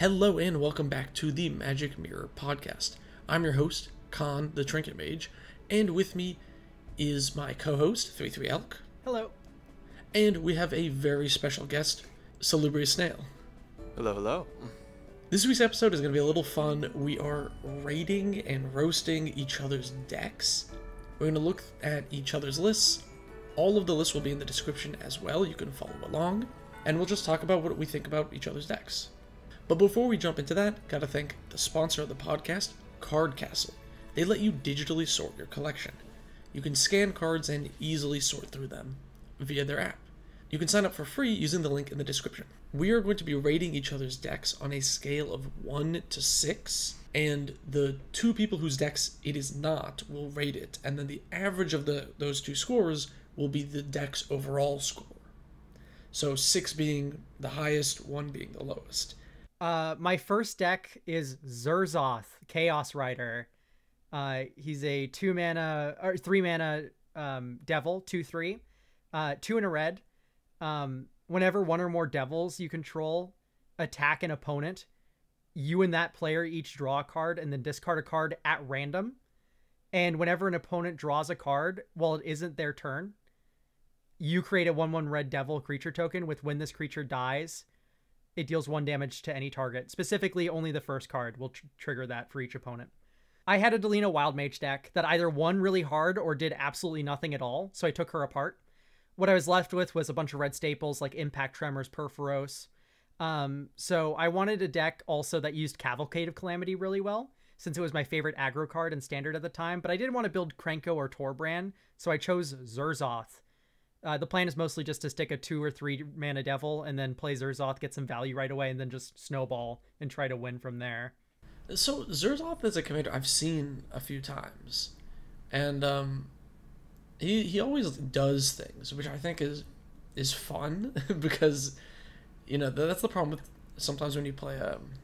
Hello and welcome back to the Magic Mirror podcast. I'm your host, Khan the Trinket Mage, and with me is my co-host, 33 Elk, Hello. and we have a very special guest, Salubrious Snail. Hello, hello. This week's episode is going to be a little fun. We are rating and roasting each other's decks. We're going to look at each other's lists. All of the lists will be in the description as well. You can follow along, and we'll just talk about what we think about each other's decks. But before we jump into that, gotta thank the sponsor of the podcast, Card Castle. They let you digitally sort your collection. You can scan cards and easily sort through them via their app. You can sign up for free using the link in the description. We are going to be rating each other's decks on a scale of 1 to 6, and the two people whose decks it is not will rate it, and then the average of those two scores will be the deck's overall score. So 6 being the highest, 1 being the lowest. My first deck is Zerzoth, Chaos Rider. He's a 3 mana devil, 2/3, 2 and a red. Whenever one or more devils you control attack an opponent, you and that player each draw a card and then discard a card at random. And whenever an opponent draws a card while it isn't their turn, you create a 1/1 red devil creature token with when this creature dies, it deals 1 damage to any target. Specifically, only the first card will trigger that for each opponent. I had a Delina Wild Mage deck that either won really hard or did absolutely nothing at all, so I took her apart. What I was left with was a bunch of red staples like Impact Tremors, Perforos. So I wanted a deck also that used Cavalcade of Calamity really well, since it was my favorite aggro card in Standard at the time, but I didn't want to build Krenko or Torbran, so I chose Zerzoth. The plan is mostly just to stick a 2 or 3 mana devil and then play Zerzoth, get some value right away, and then just snowball and try to win from there. So Zerzoth is a commander I've seen a few times, and he always does things, which I think is fun because that's the problem with sometimes when you play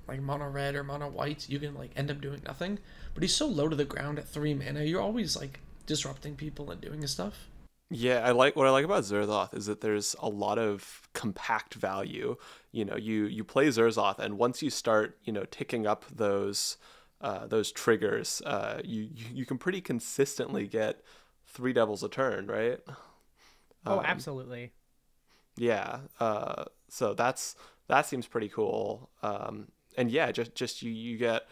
like mono red or mono white, you can like end up doing nothing. But he's so low to the ground at 3 mana, you're always like disrupting people and doing his stuff. Yeah, what I like about Zerzoth is that there's a lot of compact value. You play Zerzoth, and once you start, ticking up those triggers, you can pretty consistently get 3 devils a turn, right? Oh, absolutely. Yeah. So that seems pretty cool. And yeah, just you get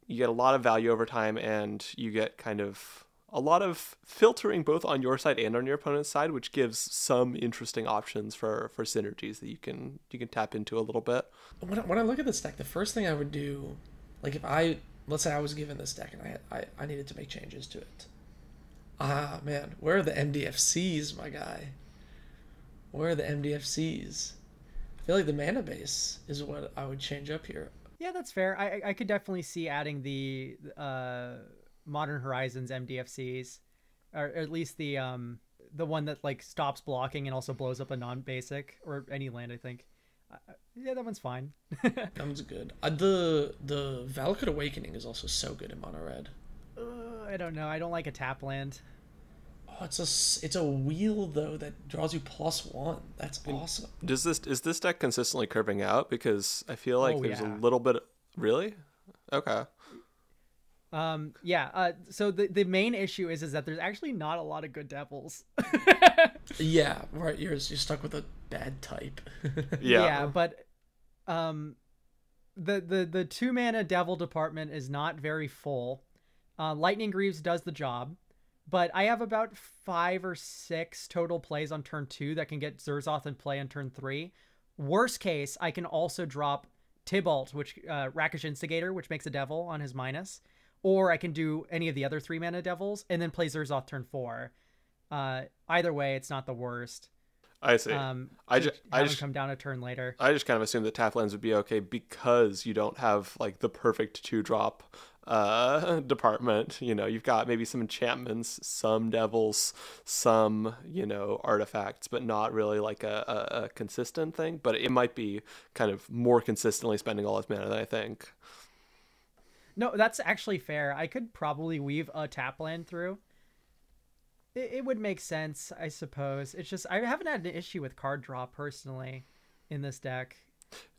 a lot of value over time, and you get kind of a lot of filtering both on your side and on your opponent's side, which gives some interesting options for synergies that you can tap into a little bit. When I look at this deck, the first thing I would do, like if let's say I was given this deck and I needed to make changes to it. Ah, man, where are the MDFCs, my guy? Where are the MDFCs? I feel like the mana base is what I would change up here. Yeah, that's fair. I could definitely see adding the Modern Horizons MDFCs, or at least the one that like stops blocking and also blows up a non-basic or any land. I think, yeah, that one's fine. That one's good. The Valakut Awakening is also so good in mono red. I don't know. I don't like a tap land. Oh, it's a wheel though that draws you +1. That's awesome. Is this deck consistently curving out? Because I feel like there's yeah. a little bit. Really? Okay. So the main issue is that there's actually not a lot of good devils. Yeah, right. You're stuck with a bad type. Yeah. But the 2 mana devil department is not very full. Lightning Greaves does the job, but I have about 5 or 6 total plays on turn 2 that can get Zerzoth in play on turn 3. Worst case, I can also drop Tybalt, which Rakish Instigator, which makes a devil on his minus. Or I can do any of the other 3 mana devils and then play Zerzoth turn 4. Either way, it's not the worst. I see. I just come down a turn later. I just kind of assumed that tap lands would be okay because you don't have like the perfect 2-drop department. You've got maybe some enchantments, some devils, some artifacts, but not really like a consistent thing. But it might be kind of more consistently spending all its mana than I think. No, that's actually fair. I could probably weave a tap land through. It would make sense, I suppose. It's just I haven't had an issue with card draw personally in this deck.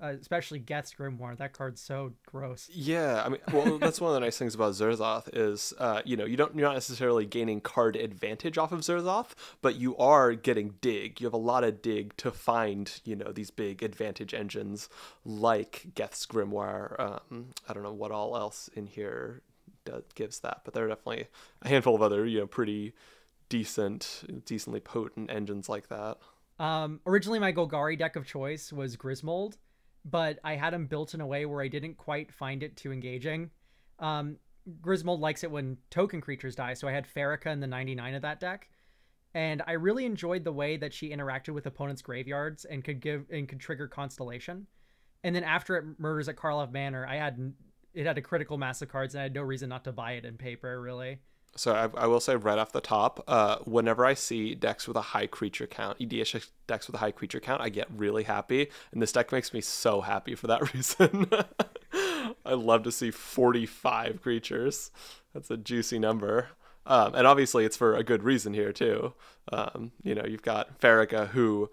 especially Geth's Grimoire. That card's so gross. Yeah, I mean, well, that's one of the nice things about Zerzoth is, you're not necessarily gaining card advantage off of Zerzoth, but you are getting dig. You have a lot of dig to find, these big advantage engines like Geth's Grimoire. I don't know what all else in here gives that, but there are definitely a handful of other, pretty decently potent engines like that. Originally my Golgari deck of choice was Griswold, but I had him built in a way where I didn't quite find it too engaging. Griswold likes it when token creatures die, so I had Farrakha in the 99 of that deck, and I really enjoyed the way that she interacted with opponents' graveyards and could trigger Constellation. And then after it murders at Karlov Manor, it had a critical mass of cards, and I had no reason not to buy it in paper, really. So I will say right off the top, whenever I see decks with a high creature count, EDH decks with a high creature count, I get really happy. And this deck makes me so happy for that reason. I love to see 45 creatures. That's a juicy number. And obviously it's for a good reason here too. You've got Farrakha, who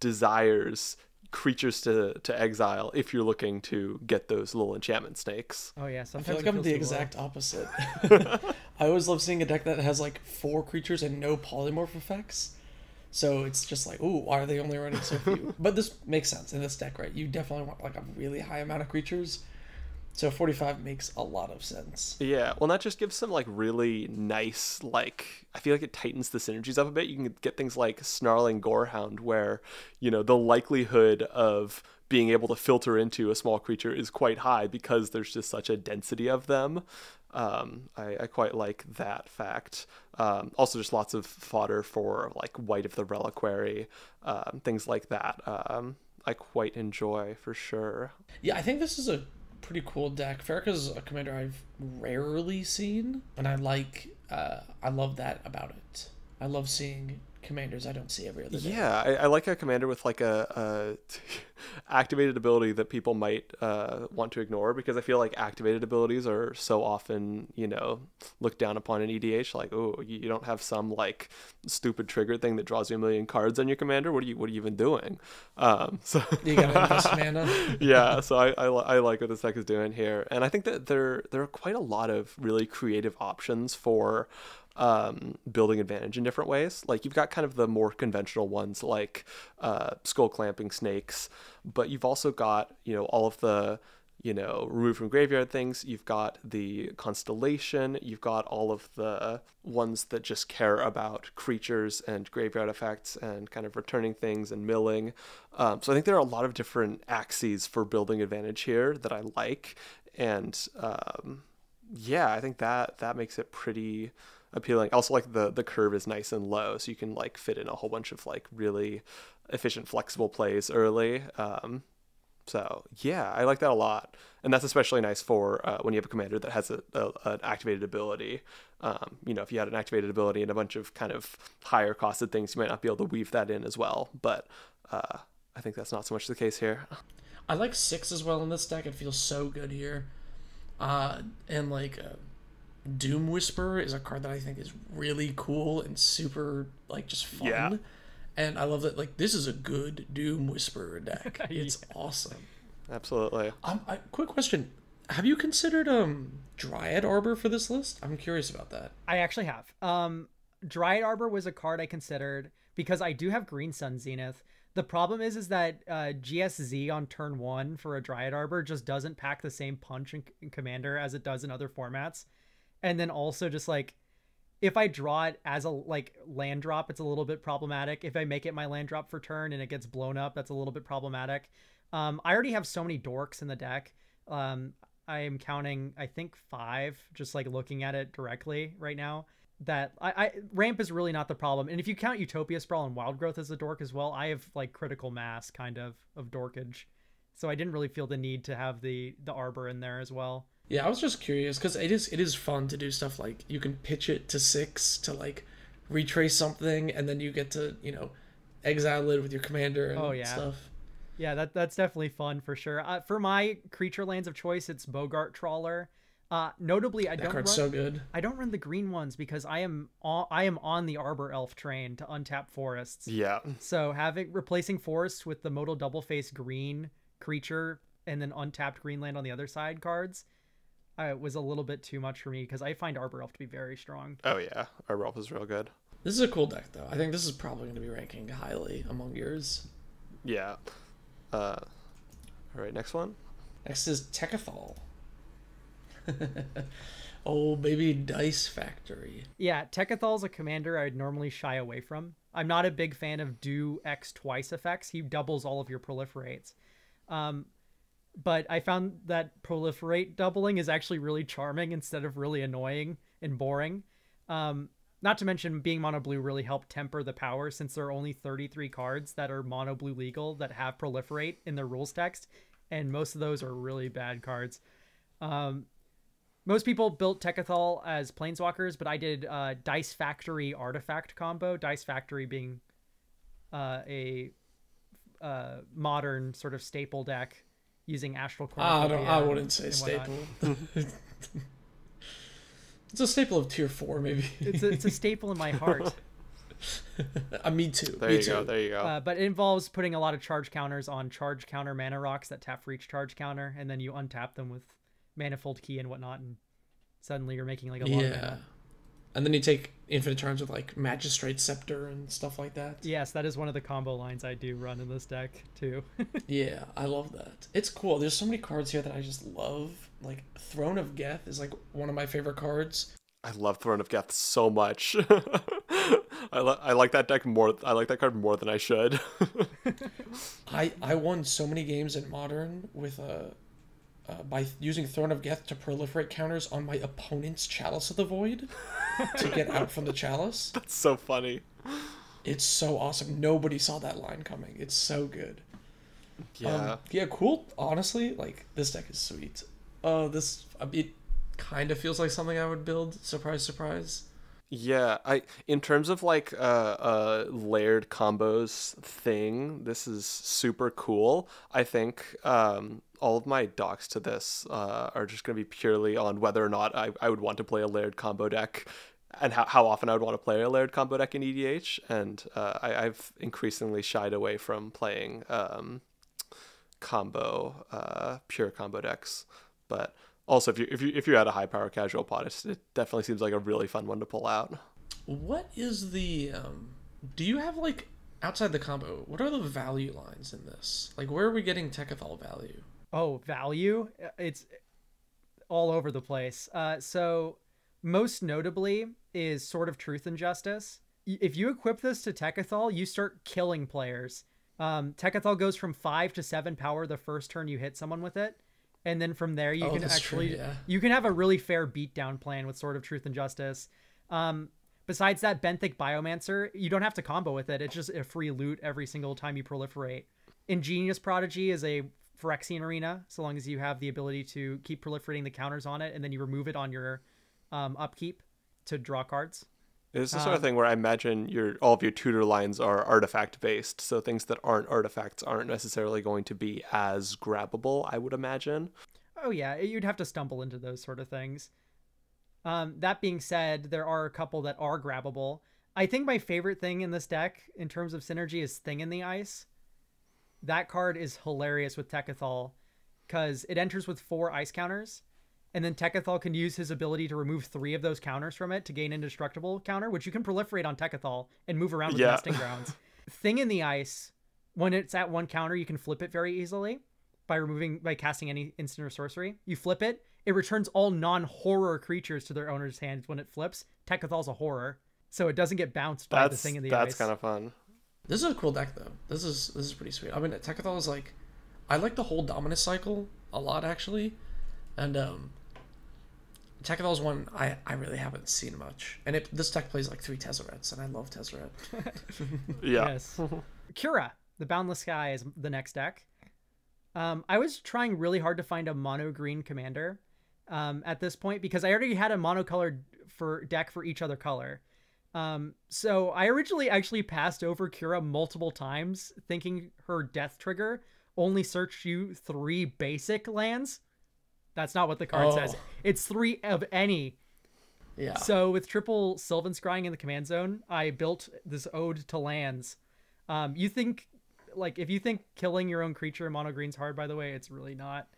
desires creatures to exile if you're looking to get those little enchantment snakes. Oh yeah, I sometimes feel like I'm the exact opposite. I always love seeing a deck that has like 4 creatures and no polymorph effects. So it's just like, ooh, why are they only running so few? But this makes sense in this deck, right? You definitely want like a really high amount of creatures. So 45 makes a lot of sense. Yeah, well, that just gives some like really nice, like, I feel like it tightens the synergies up a bit. You can get things like Snarling Gorehound, where, the likelihood of being able to filter into a small creature is quite high because there's just such a density of them. I quite like that fact. Also, just lots of fodder for like White of the Reliquary, things like that. I quite enjoy for sure. Yeah, I think this is a pretty cool deck. Farrakha's a commander I've rarely seen, and I love that about it. I love seeing commanders I don't see every other day. Yeah, I like a commander with like a activated ability that people might want to ignore, because I feel like activated abilities are so often, looked down upon in EDH. Like, oh, you don't have some like stupid trigger thing that draws you a million cards on your commander. What are you even doing? So you gotta invest mana. Yeah, so I like what this deck is doing here, and I think that there are quite a lot of really creative options for building advantage in different ways. Like, you've got kind of the more conventional ones like skull clamping snakes, but you've also got all of the remove from graveyard things. You've got the constellation, you've got all of the ones that just care about creatures and graveyard effects and kind of returning things and milling. So I think there are a lot of different axes for building advantage here that I like, and I think that makes it pretty appealing. Also, like the curve is nice and low, so you can like fit in a whole bunch of like really efficient, flexible plays early. So yeah, I like that a lot, and that's especially nice for when you have a commander that has an activated ability. If you had an activated ability and a bunch of kind of higher costed things, you might not be able to weave that in as well. But I think that's not so much the case here. I like 6 as well in this deck. It feels so good here, and like. Doom Whisperer is a card that I think is really cool and super like just fun. Yeah. And I love that, like, this is a good Doom Whisperer deck. It's awesome. Absolutely. Quick question. Have you considered Dryad Arbor for this list? I'm curious about that. I actually have. Dryad Arbor was a card I considered because I do have Green Sun Zenith. The problem is that GSZ on turn 1 for a Dryad Arbor just doesn't pack the same punch in Commander as it does in other formats. And then also just like, if I draw it as a like land drop, it's a little bit problematic. If I make it my land drop for turn and it gets blown up, that's a little bit problematic. I already have so many dorks in the deck. I am counting, I think 5, just like looking at it directly right now, that ramp is really not the problem. And if you count Utopia Sprawl and Wild Growth as a dork as well, I have like critical mass kind of dorkage. So I didn't really feel the need to have the Arbor in there as well. Yeah, I was just curious because it is fun to do stuff like you can pitch it to 6 to like retrace something, and then you get to exile it with your commander and stuff. Yeah, that's definitely fun for sure. For my creature lands of choice, it's Bogart Trawler. Notably, that card's so good. I don't run the green ones because I am on the Arbor Elf train to untap forests. Yeah. So replacing forests with the modal double face green creature and then untapped green land on the other side cards was a little bit too much for me because I find Arbor Elf to be very strong. Oh yeah, Arbor Elf is real good. This is a cool deck, though. I think this is probably going to be ranking highly among yours. Yeah. All right, next one. Next is Tekethal. Oh, baby, Dice Factory. Yeah, Tekethal's a commander I'd normally shy away from. I'm not a big fan of do X twice effects. He doubles all of your proliferates. But I found that proliferate doubling is actually really charming instead of really annoying and boring. Not to mention being mono blue really helped temper the power since there are only 33 cards that are mono blue legal that have proliferate in their rules text, and most of those are really bad cards. Most people built Tekethal as planeswalkers, but I did Dice Factory artifact combo. Dice Factory being a modern sort of staple deck using Astral Cornucopia. I wouldn't say staple. It's a staple of tier 4, maybe. It's a staple in my heart. Me too. There you go. But it involves putting a lot of charge counters on charge counter mana rocks that tap for each charge counter, and then you untap them with Manifold Key and whatnot, and suddenly you're making like a lot of mana. And then you take infinite turns with like Magistrate Scepter and stuff like that. Yes, that is one of the combo lines I do run in this deck too. Yeah, I love that. It's cool. There's so many cards here that I just love. Like Throne of Geth is like one of my favorite cards. I love Throne of Geth so much. I like that deck more. I like that card more than I should. I won so many games in Modern with by using Throne of Geth to proliferate counters on my opponent's Chalice of the Void to get out from the Chalice. That's so funny. It's so awesome. Nobody saw that line coming. It's so good. Yeah. Yeah, cool. Honestly, like, this deck is sweet. It kind of feels like something I would build. Surprise, surprise. Yeah, in terms of like layered combos thing, this is super cool. I think all of my docs to this are just going to be purely on whether or not I would want to play a layered combo deck and how often I would want to play a layered combo deck in EDH. And I've increasingly shied away from playing pure combo decks. But also, if you had a high power casual pot, it definitely seems like a really fun one to pull out. What is the do you have, like, outside the combo, what are the value lines in this? Like, where are we getting Tekethal value? Oh, value? It's all over the place. So most notably is Sword of Truth and Justice. If you equip this to Tekethal, you start killing players. Tekethal goes from 5 to 7 power the first turn you hit someone with it. And then from there, you can actually you can have a really fair beatdown plan with Sword of Truth and Justice. Besides that, Benthic Biomancer, you don't have to combo with it. It's just a free loot every single time you proliferate. Ingenious Prodigy is a Phyrexian Arena, so long as you have the ability to keep proliferating the counters on it, and then you remove it on your upkeep to draw cards. It's the sort of thing where I imagine all of your tutor lines are artifact based, so things that aren't artifacts aren't necessarily going to be as grabbable, I would imagine. Oh yeah, you'd have to stumble into those sort of things. That being said, there are a couple that are grabbable. I think my favorite thing in this deck in terms of synergy is Thing in the Ice. That card is hilarious with Tekethal because it enters with 4 ice counters. And then Tekethal can use his ability to remove 3 of those counters from it to gain indestructible counter, which you can proliferate on Tekethal and move around with nesting grounds. Thing in the Ice, when it's at 1 counter, you can flip it very easily by casting any instant or sorcery. You flip it, it returns all non-horror creatures to their owner's hands when it flips. Tekethal's a horror, so it doesn't get bounced by the Thing in the Ice. That's kind of fun. This is a cool deck, though. This is pretty sweet. I mean, Tekethal is like, I like the whole Dominus cycle a lot, actually, and Tekethal's one I really haven't seen much. And this deck plays like 3 Tezzerets, and I love Tezzeret. Yeah. Yes. Kura, the Boundless Sky, is the next deck. I was trying really hard to find a mono green commander at this point because I already had a monocolored deck for each other color. So I originally actually passed over Kura multiple times, thinking her death trigger only searched you 3 basic lands. That's not what the card says. It's 3 of any. Yeah. So with triple Sylvan Scrying in the command zone, I built this ode to lands. You think like if you think killing your own creature in mono green's hard, by the way, it's really not.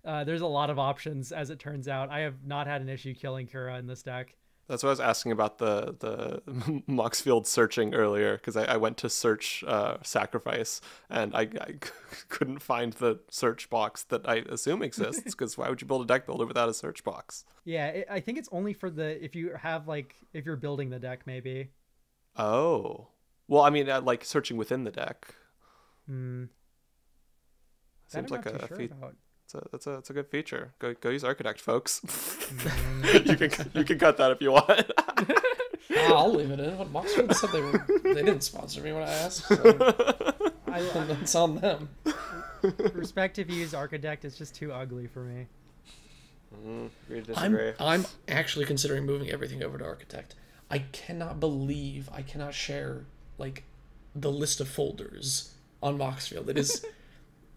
There's a lot of options, as it turns out. I have not had an issue killing Kura in this deck. That's what I was asking about the moxfield searching earlier, because I went to search sacrifice, and I couldn't find the search box that I assume exists, because why would you build a deck builder without a search box? Yeah, I think it's only for if you're building the deck, maybe. Oh. Well, I mean, like searching within the deck. Seems like a that's a good feature. Go use Architect, folks. you can cut that if you want. I'll leave it in. What Moxfield said they didn't sponsor me when I asked. So it's on them. Respect if you use Architect, it's just too ugly for me. I'm actually considering moving everything over to Architect. I cannot believe I cannot share like the list of folders on Moxfield.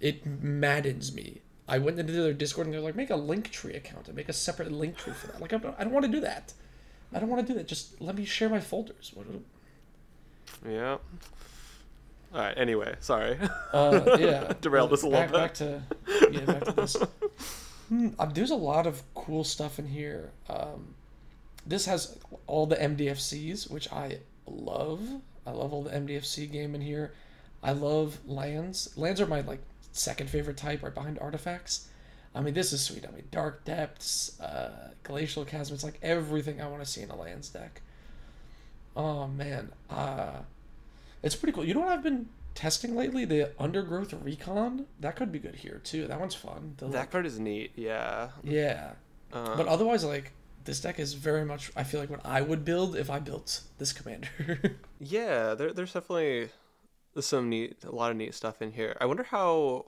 It maddens me. I went into their Discord and they're like, make a Linktree account and make a separate Linktree for that. Like, I don't want to do that. I don't want to do that. Just let me share my folders. Yeah. All right. Anyway, sorry. Yeah. Derailed us a little bit. Back to this. There's a lot of cool stuff in here. This has all the MDFCs, which I love. I love all the MDFC game in here. I love lands. Lands are my second favorite type, right behind artifacts. I mean, this is sweet. I mean, Dark Depths, Glacial Chasm. It's like everything I want to see in a lands deck. Oh man, it's pretty cool. You know what I've been testing lately? The Undergrowth Recon. That could be good here too. That one's fun. That card is neat. Yeah. Yeah. But otherwise, this deck is very much, I feel like, what I would build if I built this commander. Yeah, there's definitely a lot of neat stuff in here. I wonder how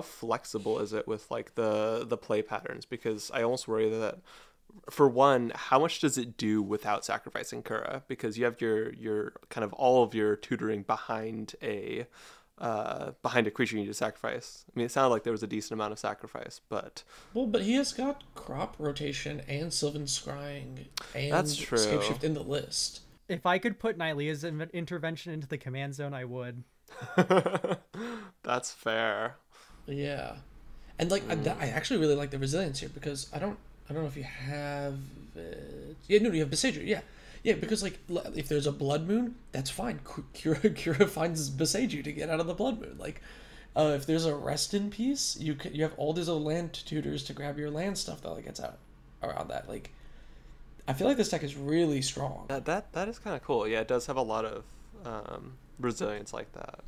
flexible is it with the play patterns, because I almost worry that, for one, how much does it do without sacrificing Kura, because you have your kind of all of your tutoring behind a creature you need to sacrifice. I mean, it sounded like there was a decent amount of sacrifice, but he has got crop rotation and Sylvan Scrying and that's true. Scapeshift in the list. If I could put Nylea's intervention into the command zone, I would. That's fair. Yeah, and I actually really like the resilience here, because I don't know if you have it. Yeah, no, you have Besager. Yeah, because if there's a Blood Moon, that's fine. Kura finds Besager to get out of the Blood Moon. If there's a Rest in Peace, you have all these other land tutors to grab your land stuff that gets out around that. I feel like this deck is really strong. That is kind of cool. Yeah, it does have a lot of resilience like that.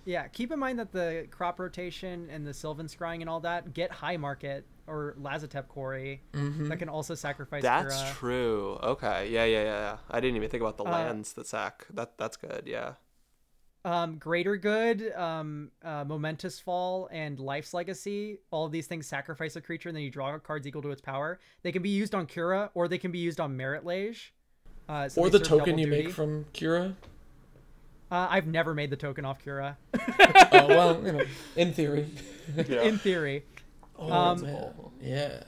Yeah, keep in mind that the crop rotation and the Sylvan Scrying and all that get High Market or Lazotep Quarry that can also sacrifice That's Kura. true. Okay. Yeah. I didn't even think about the lands that sack. That's good. Yeah. Greater Good, Momentous Fall, and Life's Legacy, all of these things sacrifice a creature and then you draw cards equal to its power. They can be used on Kura, or they can be used on Merit Lage. Or the token you make from Kura. I've never made the token off Kura. Oh, well, in theory. Yeah. In theory. Oh, man. Yeah.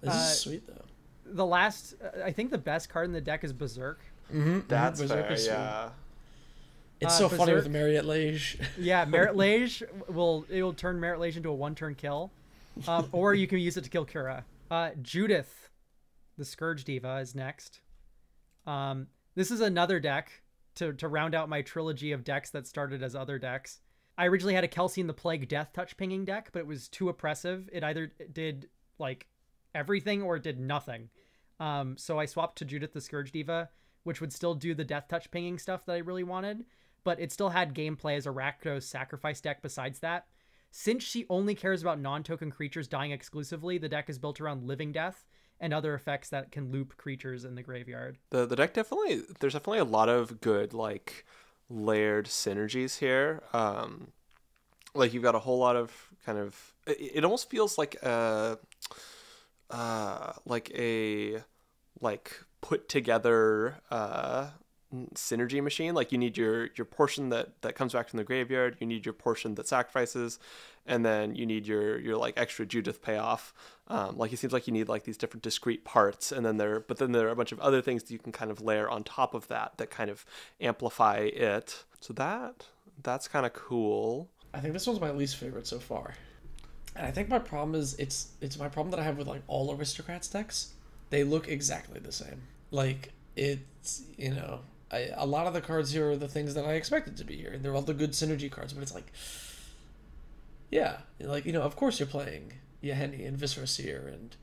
This is sweet, though. The last, I think the best card in the deck is Berserk. That's Berserk fair, yeah. It's so funny with Merit Lage. Yeah, Merit Lage will turn Merit Lage into a one-turn kill. Or you can use it to kill Kura. Judith, the Scourge Diva, is next. This is another deck to round out my trilogy of decks that started as other decks. I originally had a Kelsey and the Plague Death Touch pinging deck, but it was too oppressive. It either did everything or it did nothing. So I swapped to Judith the Scourge Diva, which would still do the Death Touch pinging stuff that I really wanted, but it still had gameplay as a Rakdos sacrifice deck besides that. Since she only cares about non-token creatures dying exclusively, the deck is built around Living Death and other effects that can loop creatures in the graveyard. The deck there's definitely a lot of good layered synergies here. You've got a whole lot of kind of, it almost feels like a put together synergy machine. Like you need your portion that comes back from the graveyard, you need your portion that sacrifices, and then you need your like extra Judith payoff. Like it seems like you need like these different discrete parts, and then there are a bunch of other things that you can kind of layer on top of that kind of amplify it. So that's kind of cool. I think this one's my least favorite so far. And I think my problem is it's my problem that I have with like all aristocrats decks. They look exactly the same. Like it's, you know, a lot of the cards here are the things that I expected to be here. They're all the good synergy cards, but it's like, yeah, like, you know, of course you're playing Yahenni and Viscera Seer, and,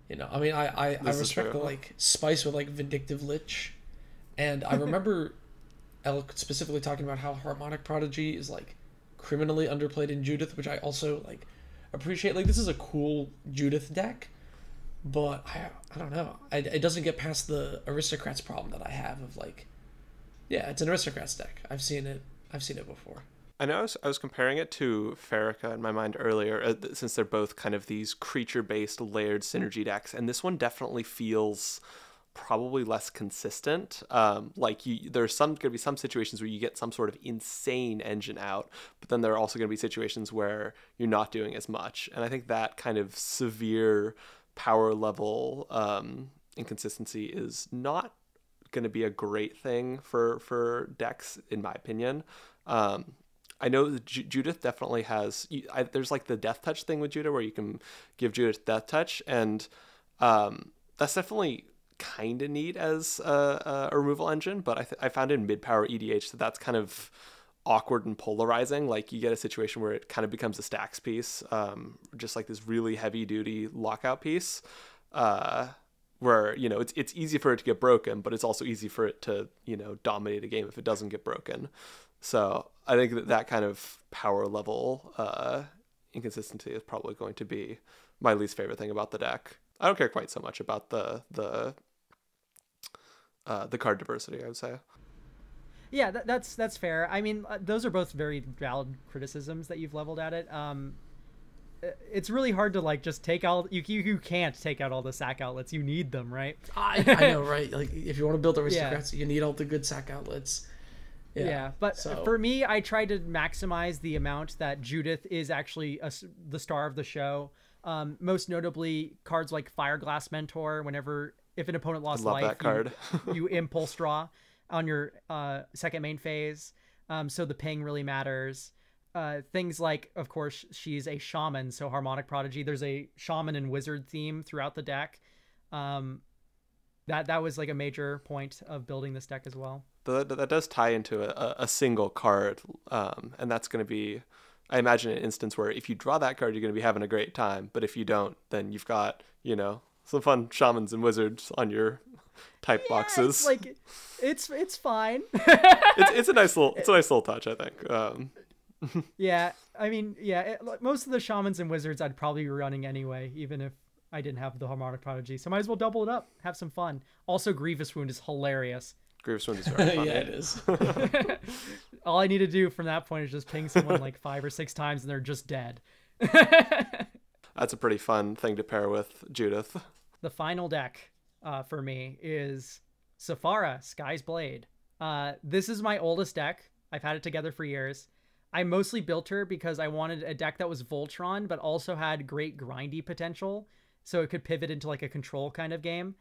you know, I mean, I respect the like spice with like Vindictive Lich, and I remember Elk specifically talking about how Harmonic Prodigy is like criminally underplayed in Judith, which I also like appreciate. Like, this is a cool Judith deck, but I don't know. It doesn't get past the Aristocrats problem that I have of like, yeah, it's an Aristocrats deck. I've seen it before. I know I was comparing it to Farrakha in my mind earlier, since they're both kind of these creature-based layered synergy decks, and this one definitely feels probably less consistent. There's going to be some situations where you get some sort of insane engine out, but then there are also going to be situations where you're not doing as much. And I think that kind of severe power level inconsistency is not going to be a great thing for decks, in my opinion. I know Judith definitely has. There's like the Death Touch thing with Judith, where you can give Judith Death Touch, and that's definitely kind of neat as a removal engine. But I found in mid-power EDH that's kind of awkward and polarizing. Like you get a situation where it kind of becomes a stacks piece, just like this really heavy-duty lockout piece, where, you know, it's easy for it to get broken, but it's also easy for it to, you know, dominate a game if it doesn't get broken. So I think that kind of power level inconsistency is probably going to be my least favorite thing about the deck. I don't care quite so much about the card diversity, I would say. Yeah, that's fair. I mean, those are both very valid criticisms that you've leveled at it. It's really hard to like just take out. You can't take out all the sack outlets. You need them, right? I know, right? Like if you want to build aristocrats, you need all the good sack outlets. Yeah, but for me, I tried to maximize the amount that Judith is actually the star of the show. Most notably, cards like Fireglass Mentor. If an opponent lost life, that card. you impulse draw on your second main phase. So the ping really matters. Things like, of course, she's a shaman, so Harmonic Prodigy. There's a shaman and wizard theme throughout the deck. That was like a major point of building this deck as well. That does tie into a single card, and that's going to be, I imagine, an instance where if you draw that card, you're going to be having a great time, but if you don't, then you've got, you know, some fun shamans and wizards on your type boxes. It's fine. it's a nice little touch, I think. Yeah, I mean, most of the shamans and wizards I'd probably be running anyway, even if I didn't have the Harmonic Prodigy. So might as well double it up, have some fun. Also, Grievous Wound is hilarious. Grievous Wound is very funny. Yeah, it is. All I need to do from that point is just ping someone like 5 or 6 times and they're just dead. That's a pretty fun thing to pair with Judith. The final deck for me is Sephara, Sky's Blade. This is my oldest deck. I've had it together for years. I mostly built her because I wanted a deck that was Voltron, but also had great grindy potential, so it could pivot into like a control kind of game.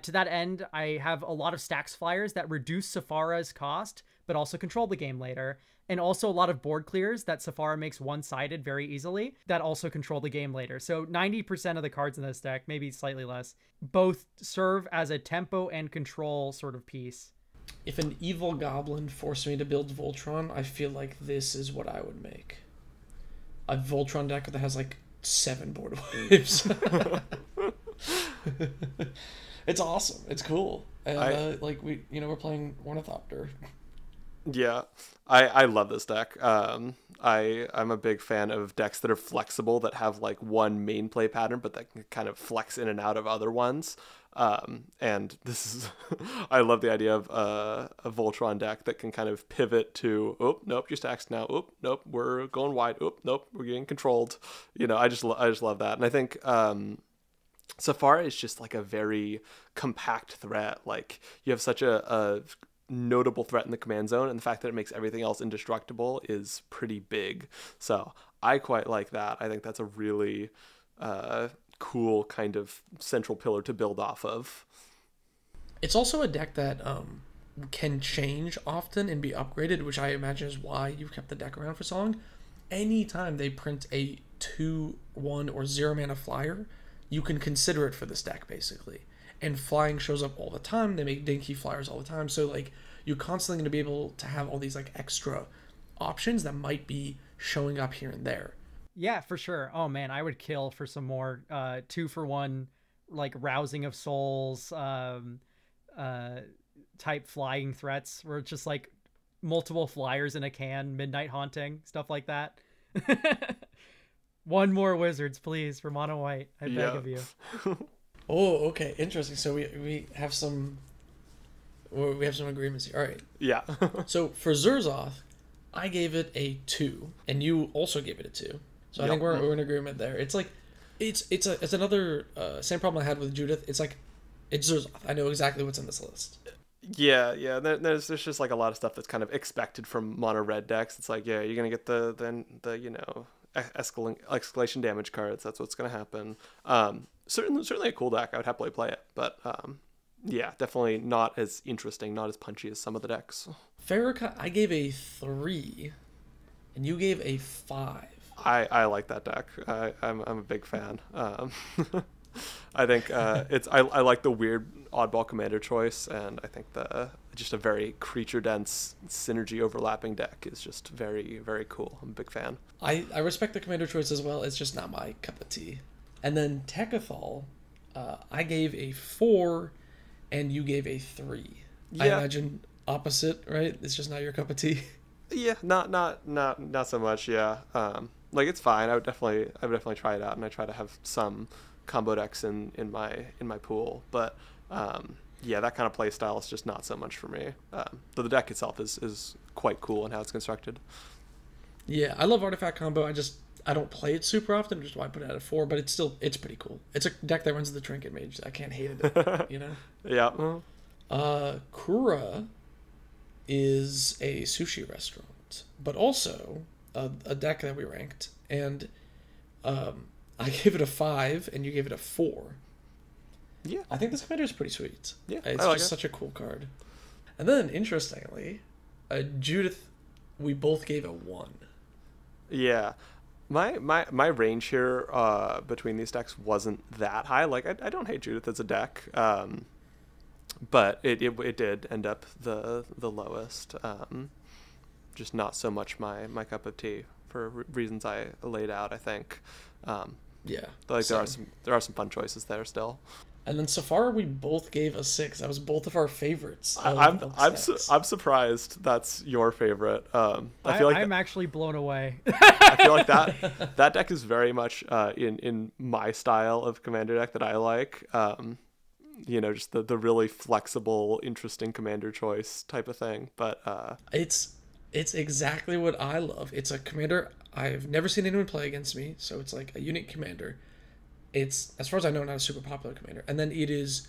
To that end, I have a lot of stacks flyers that reduce Sephara's cost, but also control the game later. And also a lot of board clears that Sephara makes one-sided very easily that also control the game later. So 90% of the cards in this deck, maybe slightly less, both serve as a tempo and control sort of piece. If an evil goblin forced me to build Voltron, I feel like this is what I would make. A Voltron deck that has like 7 board waves. It's awesome. It's cool. And we're playing Ornithopter. Yeah, I love this deck. I'm a big fan of decks that are flexible, that have like one main play pattern, but that can kind of flex in and out of other ones. And this is, I love the idea of a Voltron deck that can kind of pivot to, oh, nope, your stack's now, oh, nope, we're going wide, oh, nope, we're getting controlled. You know, I just love that. And I think, Sephara is just like a very compact threat. Like you have such a notable threat in the command zone, and the fact that it makes everything else indestructible is pretty big. So I quite like that. I think that's a really cool kind of central pillar to build off of. It's also a deck that can change often and be upgraded, which I imagine is why you've kept the deck around for so long. Anytime they print a 2/1 or 0 mana flyer, you can consider it for this deck basically. And flying shows up all the time. They make dinky flyers all the time, so like you're constantly going to be able to have all these like extra options that might be showing up here and there. Yeah, for sure. Oh man, I would kill for some more 2-for-1 like Rousing of Souls type flying threats where it's just like multiple flyers in a can, Midnight Haunting, stuff like that. One more wizards, please, for mono white. I beg of you. Oh, okay, interesting. So we have some agreements here. All right. Yeah. So for Zurzoth, I gave it a 2, and you also gave it a 2. So I think we're in agreement there. It's like it's another same problem I had with Judith. It's like it's Zurzoth. I know exactly what's in this list. Yeah. There's just like a lot of stuff that's kind of expected from mono red decks. It's like, yeah, you're gonna get the you know, escalation damage cards. That's what's gonna happen. Certainly a cool deck. I would happily play it, but yeah, definitely not as interesting, not as punchy as some of the decks. Farrakha, I gave a 3, and you gave a 5. I like that deck. I'm a big fan. I think I like the weird oddball commander choice, and I think just a very creature dense synergy overlapping deck is just very, very cool. I'm a big fan. I respect the commander choice as well. It's just not my cup of tea. And then Tekathal, I gave a 4, and you gave a 3. Yeah. I imagine opposite, right? It's just not your cup of tea. Yeah, not so much. Yeah, like it's fine. I would definitely try it out, and I try to have some combo decks in my pool. But yeah, that kind of play style is just not so much for me. But the deck itself is quite cool in how it's constructed. Yeah, I love artifact combo. I don't play it super often, which is why I put it at a 4, but it's pretty cool. It's a deck that runs the Trinket Mage. I can't hate it, you know? Yeah. Kura is a sushi restaurant, but also a deck that we ranked, and I gave it a 5, and you gave it a 4. Yeah. I think this commander is pretty sweet. Yeah, it's just such a cool card. And then, interestingly, Judith, we both gave a 1. Yeah. My range here between these decks wasn't that high. Like I don't hate Judith as a deck, but it did end up the lowest. Just not so much my cup of tea for reasons I laid out. I think. Yeah. Like there are some fun choices there still. And then Safari, we both gave a 6. That was both of our favorites. I'm surprised that's your favorite. I feel like I'm actually blown away. I feel like that deck is very much in my style of commander deck that I like. You know, just the really flexible, interesting commander choice type of thing. But it's exactly what I love. It's a commander I've never seen anyone play against me, so it's like a unique commander. It's, as far as I know, not a super popular commander. And then it is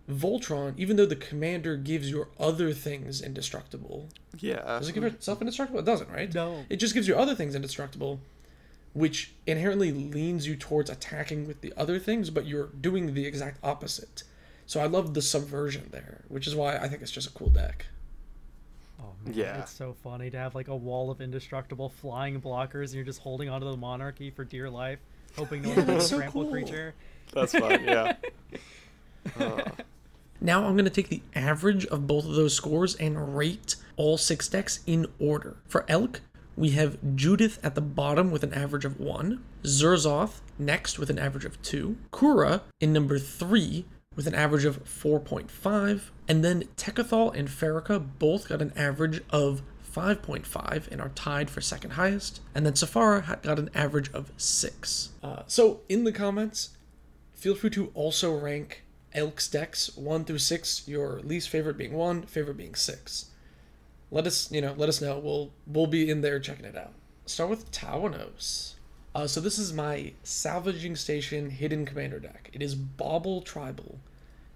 Voltron, even though the commander gives your other things indestructible. Yeah. Does it give itself indestructible? It doesn't, right? No. It just gives your other things indestructible, which inherently leans you towards attacking with the other things, but you're doing the exact opposite. So I love the subversion there, which is why I think it's just a cool deck. Oh man, yeah. It's so funny to have like a wall of indestructible flying blockers, and you're just holding onto the monarchy for dear life, hoping no one can so trample cool. creature. That's fun, yeah. Now I'm going to take the average of both of those scores and rate all 6 decks in order. For Elk, we have Judith at the bottom with an average of 1, Zurzoth next with an average of 2, Kura in number 3 with an average of 4.5, and then Tekathal and Farrakha both got an average of 5.5 and are tied for second highest, and then Safara got an average of 6. So in the comments, feel free to also rank Elk's decks 1 through 6, your least favorite being 1, favorite being 6. Let us know. We'll be in there checking it out. Start with Tawanos. So this is my Salvaging Station Hidden Commander deck. It is Bauble Tribal.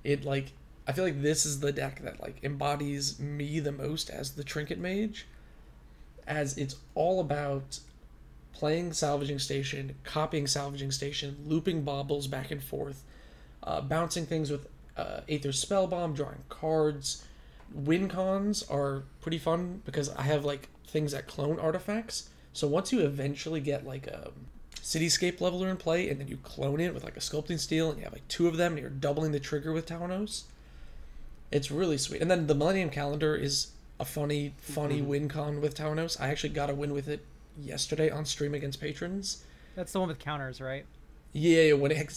I I feel like this is the deck that like embodies me the most as the Trinket Mage, as it's all about playing Salvaging Station, copying Salvaging Station, looping baubles back and forth, bouncing things with Aether Spellbomb, drawing cards. Win cons are pretty fun because I have like things that clone artifacts. So once you eventually get like a Cityscape Leveler in play and then you clone it with like a Sculpting Steel and you have like 2 of them and you're doubling the trigger with Taunos, it's really sweet. And then the Millennium Calendar is a funny win con with Taunos. I actually got a win with it yesterday on stream against patrons. That's the one with counters, right? Yeah, when it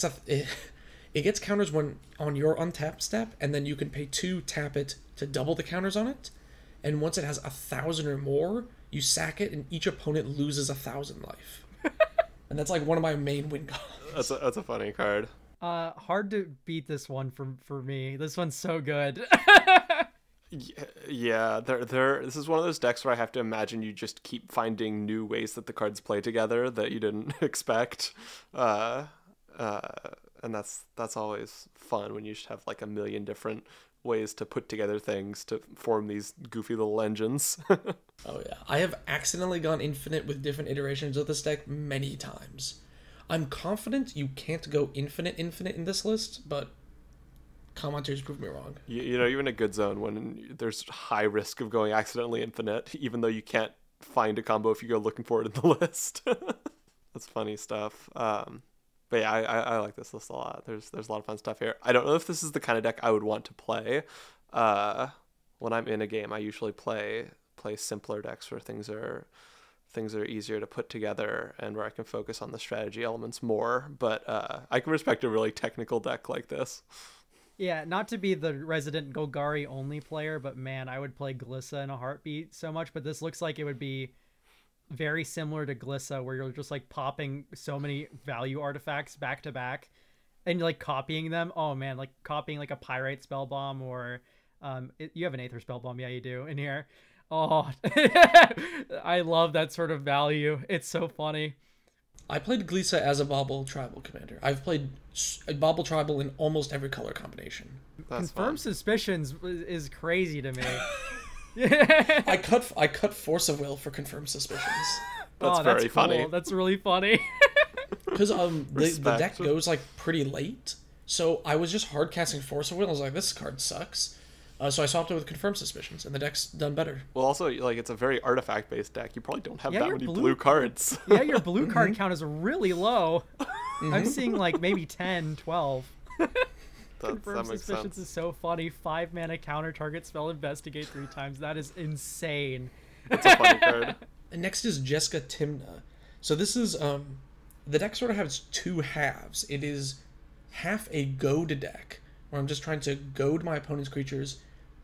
gets counters when on your untap step, and then you can pay 2, tap it to double the counters on it. And once it has 1,000 or more, you sack it, and each opponent loses 1,000 life. And that's like one of my main win cons. That's a funny card. Hard to beat this one for me. This one's so good. Yeah, this is one of those decks where I have to imagine you just keep finding new ways that the cards play together that you didn't expect. And that's always fun when you just have like a million different ways to put together things to form these goofy little engines. Oh yeah, I have accidentally gone infinite with different iterations of this deck many times. I'm confident you can't go infinite in this list, but commenters prove me wrong. You know, you're in a good zone when there's high risk of going accidentally infinite, even though you can't find a combo if you go looking for it in the list. That's funny stuff. But yeah, I like this list a lot. There's a lot of fun stuff here. I don't know if this is the kind of deck I would want to play. When I'm in a game, I usually play simpler decks where things are easier to put together and where I can focus on the strategy elements more. But I can respect a really technical deck like this. Yeah, not to be the resident Golgari only player, but man, I would play Glissa in a heartbeat so much. But this looks like it would be very similar to Glissa, where you're just like popping so many value artifacts back to back and like copying them. Oh man, like copying like a Pyrite Spellbomb or you have an Aether Spellbomb. Yeah, you do in here. Oh, I love that sort of value. It's so funny. I played Glissa as a Bauble Tribal commander. I've played Bauble Tribal in almost every color combination. That's Confirmed fun. Suspicions is crazy to me. I cut Force of Will for Confirmed Suspicions. That's very cool. funny. That's really funny. Because the deck Respect. goes like pretty late, so I was just hard casting Force of Will. I was like, this card sucks. So I swapped it with Confirmed Suspicions, and the deck's done better. Well, also, like, it's a very artifact-based deck. You probably don't have that your many blue cards. Yeah, your blue card count is really low. I'm seeing like maybe 10, 12. Confirmed that makes Suspicions sense. is so funny. 5 mana counter target spell investigate 3 times. That is insane. It's a funny card. And next is Jessica Timna. So this is the deck sort of has 2 halves. It is half a goad deck, where I'm just trying to goad my opponent's creatures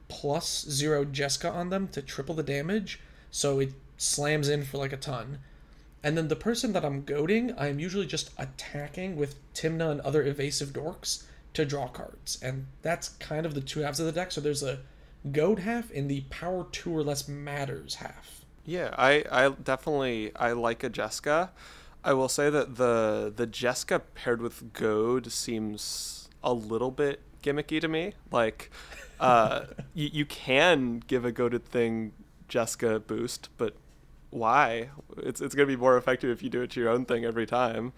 plus 0 Jessica on them to triple the damage, so it slams in for like a ton. And then the person that I'm goading, I'm usually just attacking with Timna and other evasive dorks to draw cards. And that's kind of the 2 halves of the deck. So there's a goad half and the power 2 or less matters half. Yeah, I definitely like a Jessica. I will say that the Jessica paired with Goad seems a little bit gimmicky to me. Like, you can give a goaded thing Jessica boost, but why? It's gonna be more effective if you do it to your own thing every time.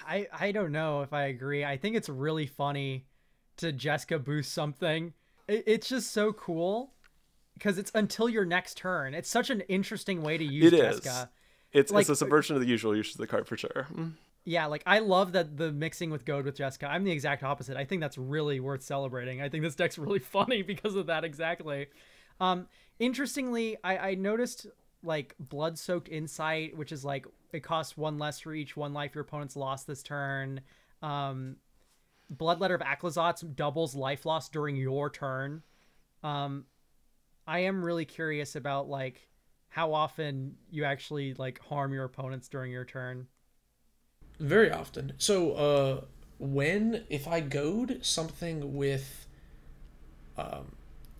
I don't know if I agree. I think it's really funny to Jessica boost something. It's just so cool because it's until your next turn. It's such an interesting way to use Jessica. It's Like, a subversion of the usual use of the card for sure. Yeah, like I love that the mixing with Goad with Jessica. I'm the exact opposite. I think that's really worth celebrating. I think this deck's really funny because of that exactly. Interestingly, I noticed like Blood-Soaked Insight, which is like it costs 1 less for each 1 life your opponent's lost this turn. Bloodletter of Aclazotz doubles life loss during your turn. I am really curious about like how often you actually like harm your opponents during your turn. Very often. So, if I goad something with,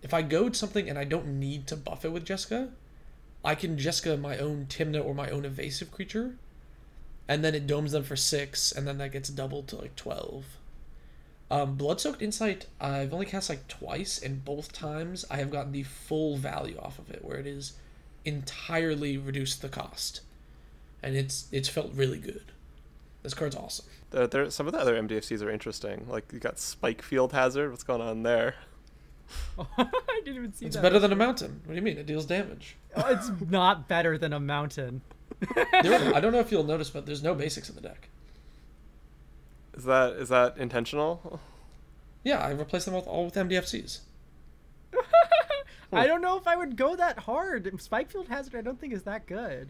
if I goad something and I don't need to buff it with Jessica, I can Jessica my own Timna or my own evasive creature, and then it domes them for 6, and then that gets doubled to like 12. Blood-Soaked Insight, I've only cast like twice, and both times I have gotten the full value off of it, where it is entirely reduced the cost, and it's felt really good. This card's awesome. Some of the other MDFCs are interesting. Like you got Spike Field Hazard. What's going on there? I didn't even see It's that. better than a mountain. What do you mean? It deals damage. It's not better than a mountain. I don't know if you'll notice, but there's no basics in the deck. Is that intentional? Yeah, I replaced them all with MDFCs. I don't know if I would go that hard. Spikefield Hazard, I don't think is that good.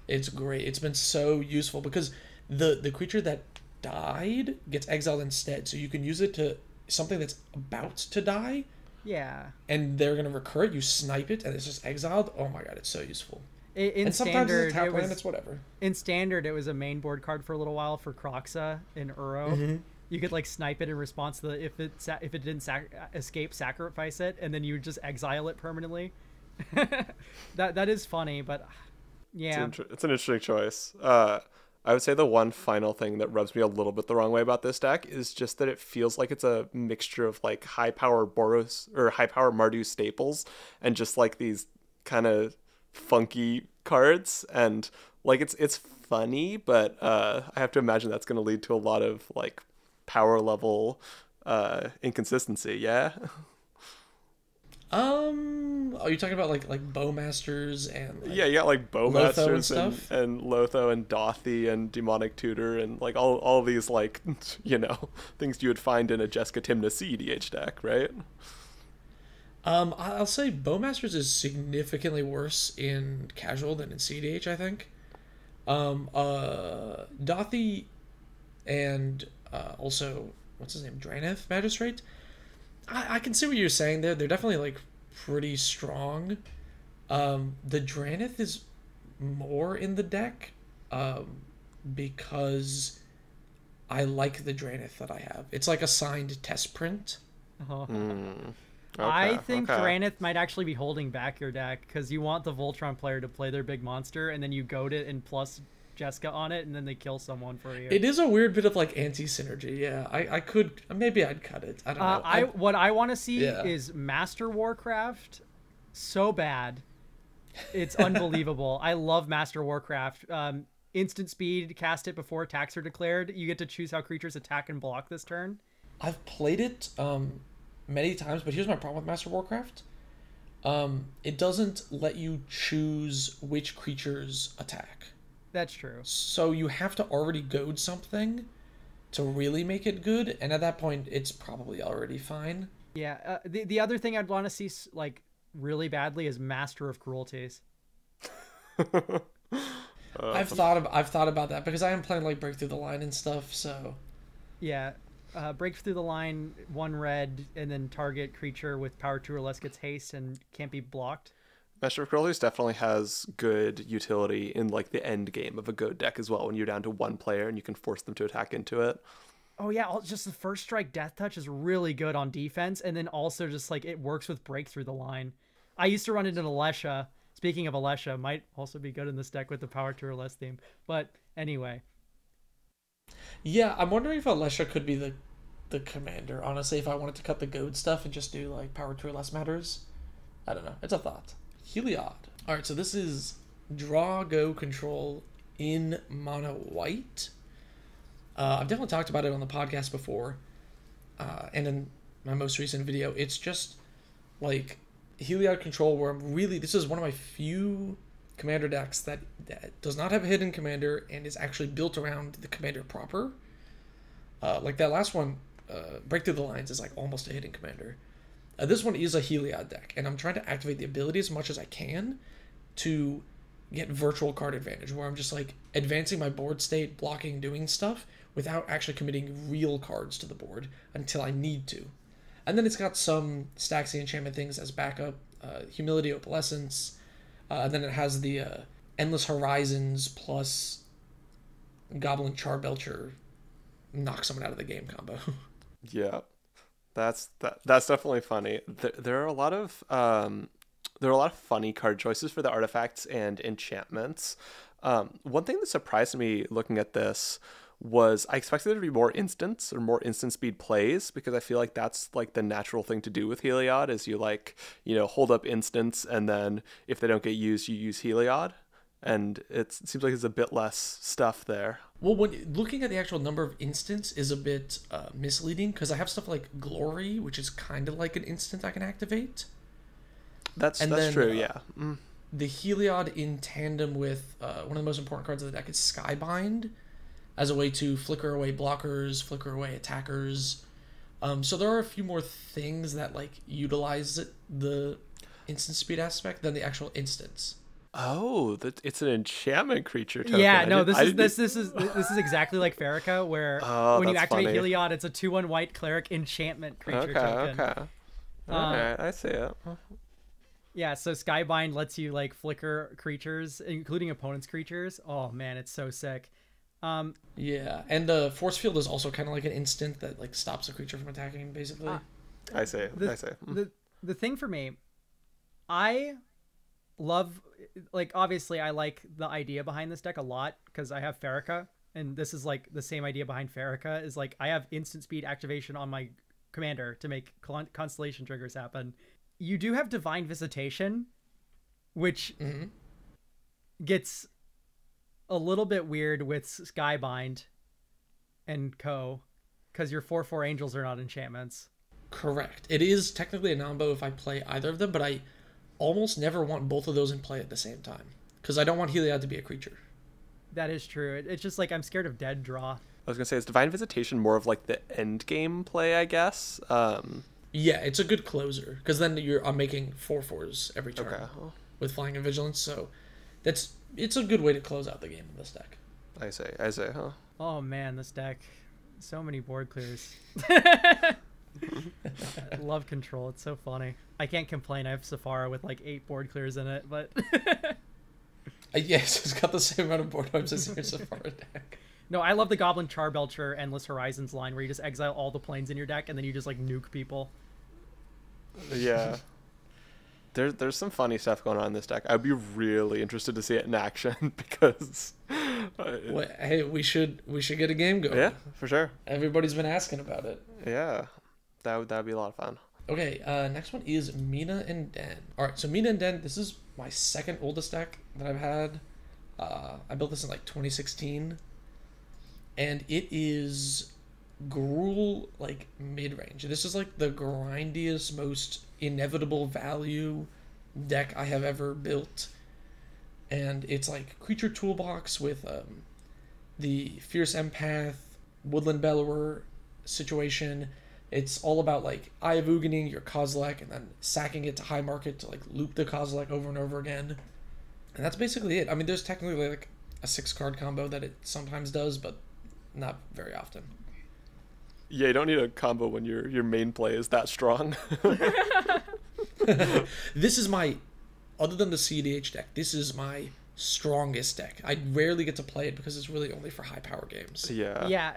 It's great. It's been so useful because the creature that died gets exiled instead, so you can use it to something that's about to die. Yeah. And they're gonna recur it. You snipe it, and it's just exiled. Oh my god, it's so useful. In Sometimes standard, it's a tap land. It's whatever. In standard, it was a main board card for a little while for Croxa in Uro. Mm-hmm. You could like snipe it in response to if it didn't escape, sacrifice it, and then you would just exile it permanently. that is funny, but yeah, it's an interesting choice. I would say the one final thing that rubs me a little bit the wrong way about this deck is just that it feels like it's a mixture of like high power Boros or high power Mardu staples and just like these kind of funky cards, and like it's funny, but I have to imagine that's going to lead to a lot of like power level inconsistency. Yeah. Are you talking about like Bowmasters and yeah, you got like Bowmasters and and Lotho and Dothy and Demonic Tutor and like all these like things you would find in a Jessica Timna CEDH deck, right? I'll say Bowmasters is significantly worse in casual than in CDH, I think. Dothy and also what's his name, Draneth Magistrate. I can see what you're saying there. They're definitely like pretty strong. The Draneth is more in the deck because I like the Draneth that I have. It's like a signed test print. Okay, I think Draneth might actually be holding back your deck because you want the Voltron player to play their big monster and then you goad it and plus Jessica on it and then they kill someone for you. It is a weird bit of like anti-synergy. Yeah, I could, maybe I'd cut it. I don't know. What I want to see is Master Warcraft so bad. It's unbelievable. I love Master Warcraft. Instant speed, cast it before attacks are declared. You get to choose how creatures attack and block this turn. I've played it many times, but here's my problem with Master Warcraft. It doesn't let you choose which creatures attack. That's true. So you have to already goad something to really make it good, and at that point, it's probably already fine. Yeah. The other thing I'd want to see like really badly is Master of Cruelties. I've thought about that because I am playing like Break Through the Line and stuff. So yeah. Break through the line, 1 red, and then target creature with power 2 or less gets haste and can't be blocked. Master of Cruelties definitely has good utility in like the end game of a Goad deck as well when you're down to 1 player and you can force them to attack into it. Oh yeah, just the first strike Death Touch is really good on defense, and then also just like it works with Break Through the Line. I used to run into Alesha. Speaking of Alesha, might also be good in this deck with the power 2 or less theme. But anyway. Yeah, I'm wondering if Alesha could be the commander, honestly, if I wanted to cut the goad stuff and just do like power 2 or less matters. I don't know. It's a thought. Heliod. Alright, so this is draw, go, control in mono white. I've definitely talked about it on the podcast before. And in my most recent video, it's just like Heliod control where this is one of my few commander decks that does not have a hidden commander and is actually built around the commander proper. Like that last one, Break Through the Lines, is like almost a hidden commander. This one is a Heliod deck, and I'm trying to activate the ability as much as I can to get virtual card advantage, where I'm just like advancing my board state, blocking, doing stuff, without actually committing real cards to the board until I need to. And then it's got some Staxy enchantment things as backup, Humility, Opalescence, and then it has the Endless Horizons plus Goblin Charbelcher knock someone out of the game combo. Yeah, that's definitely funny. There are a lot of funny card choices for the artifacts and enchantments. One thing that surprised me looking at this was I expected there to be more instants or more instant speed plays, because I feel like that's like the natural thing to do with Heliod is you like, hold up instants, and then if they don't get used, you use Heliod. And it seems like there's a bit less stuff there. Well, when looking at the actual number of instants is a bit misleading, because I have stuff like Glory, which is kind of like an instant I can activate. That's true, yeah. The Heliod in tandem with one of the most important cards of the deck is Skybind, as a way to flicker away blockers, flicker away attackers. So there are a few more things that like utilize the instant speed aspect than the actual instants. Oh, it's an enchantment creature token. Yeah, no, this is exactly like Farrakha, where when you activate funny. Heliod, it's a 2/1 white cleric enchantment creature token. Okay. All right, I see it. Yeah, so Skybind lets you like flicker creatures, including opponents' creatures. Oh man, it's so sick. Yeah, and Force Field is also kind of like an instant that like stops a creature from attacking, basically. I see. The thing for me, I love, like, obviously I like the idea behind this deck a lot because I have Farrakha, and this is like the same idea behind Farrakha is like I have instant speed activation on my commander to make constellation triggers happen. You do have Divine Visitation, which gets a little bit weird with Skybind and co, because your 4/4 angels are not enchantments. Correct. It is technically a non-bo if I play either of them, but I almost never want both of those in play at the same time, because I don't want Heliod to be a creature. That is true. It's just like I'm scared of dead draw. I was gonna say, is Divine Visitation more of like the end game play, I guess? Yeah, it's a good closer, because then I'm making 4/4s every turn with Flying and Vigilance, so it's a good way to close out the game in this deck. I say, huh? Oh man, this deck, so many board clears. Love control. It's so funny. I can't complain. I have Safara with like 8 board clears in it, but yes, it's got the same amount of board wipes as your Safara deck. No, I love the Goblin Charbelcher Endless Horizons line where you just exile all the planes in your deck and then you just like nuke people. Yeah. There's some funny stuff going on in this deck. I'd be really interested to see it in action because hey, we should get a game going. Yeah, for sure. Everybody's been asking about it. Yeah. That'd be a lot of fun. Okay, next one is Mina and Den. Alright, so Mina and Den, this is my second oldest deck that I've had. I built this in like 2016. And it is Gruul, like, mid-range. This is like the grindiest, most inevitable value deck I have ever built. And it's like creature toolbox with the Fierce Empath, Woodland Bellower situation. It's all about like Eye of Uganing your Kozilek and then sacking it to high market to like loop the Kozilek over and over again. And that's basically it. I mean, there's technically like a 6-card combo that it sometimes does, but not very often. Yeah, you don't need a combo when your main play is that strong. This is my, other than the CDH deck, this is my strongest deck. I rarely get to play it because it's really only for high power games. Yeah. Yeah,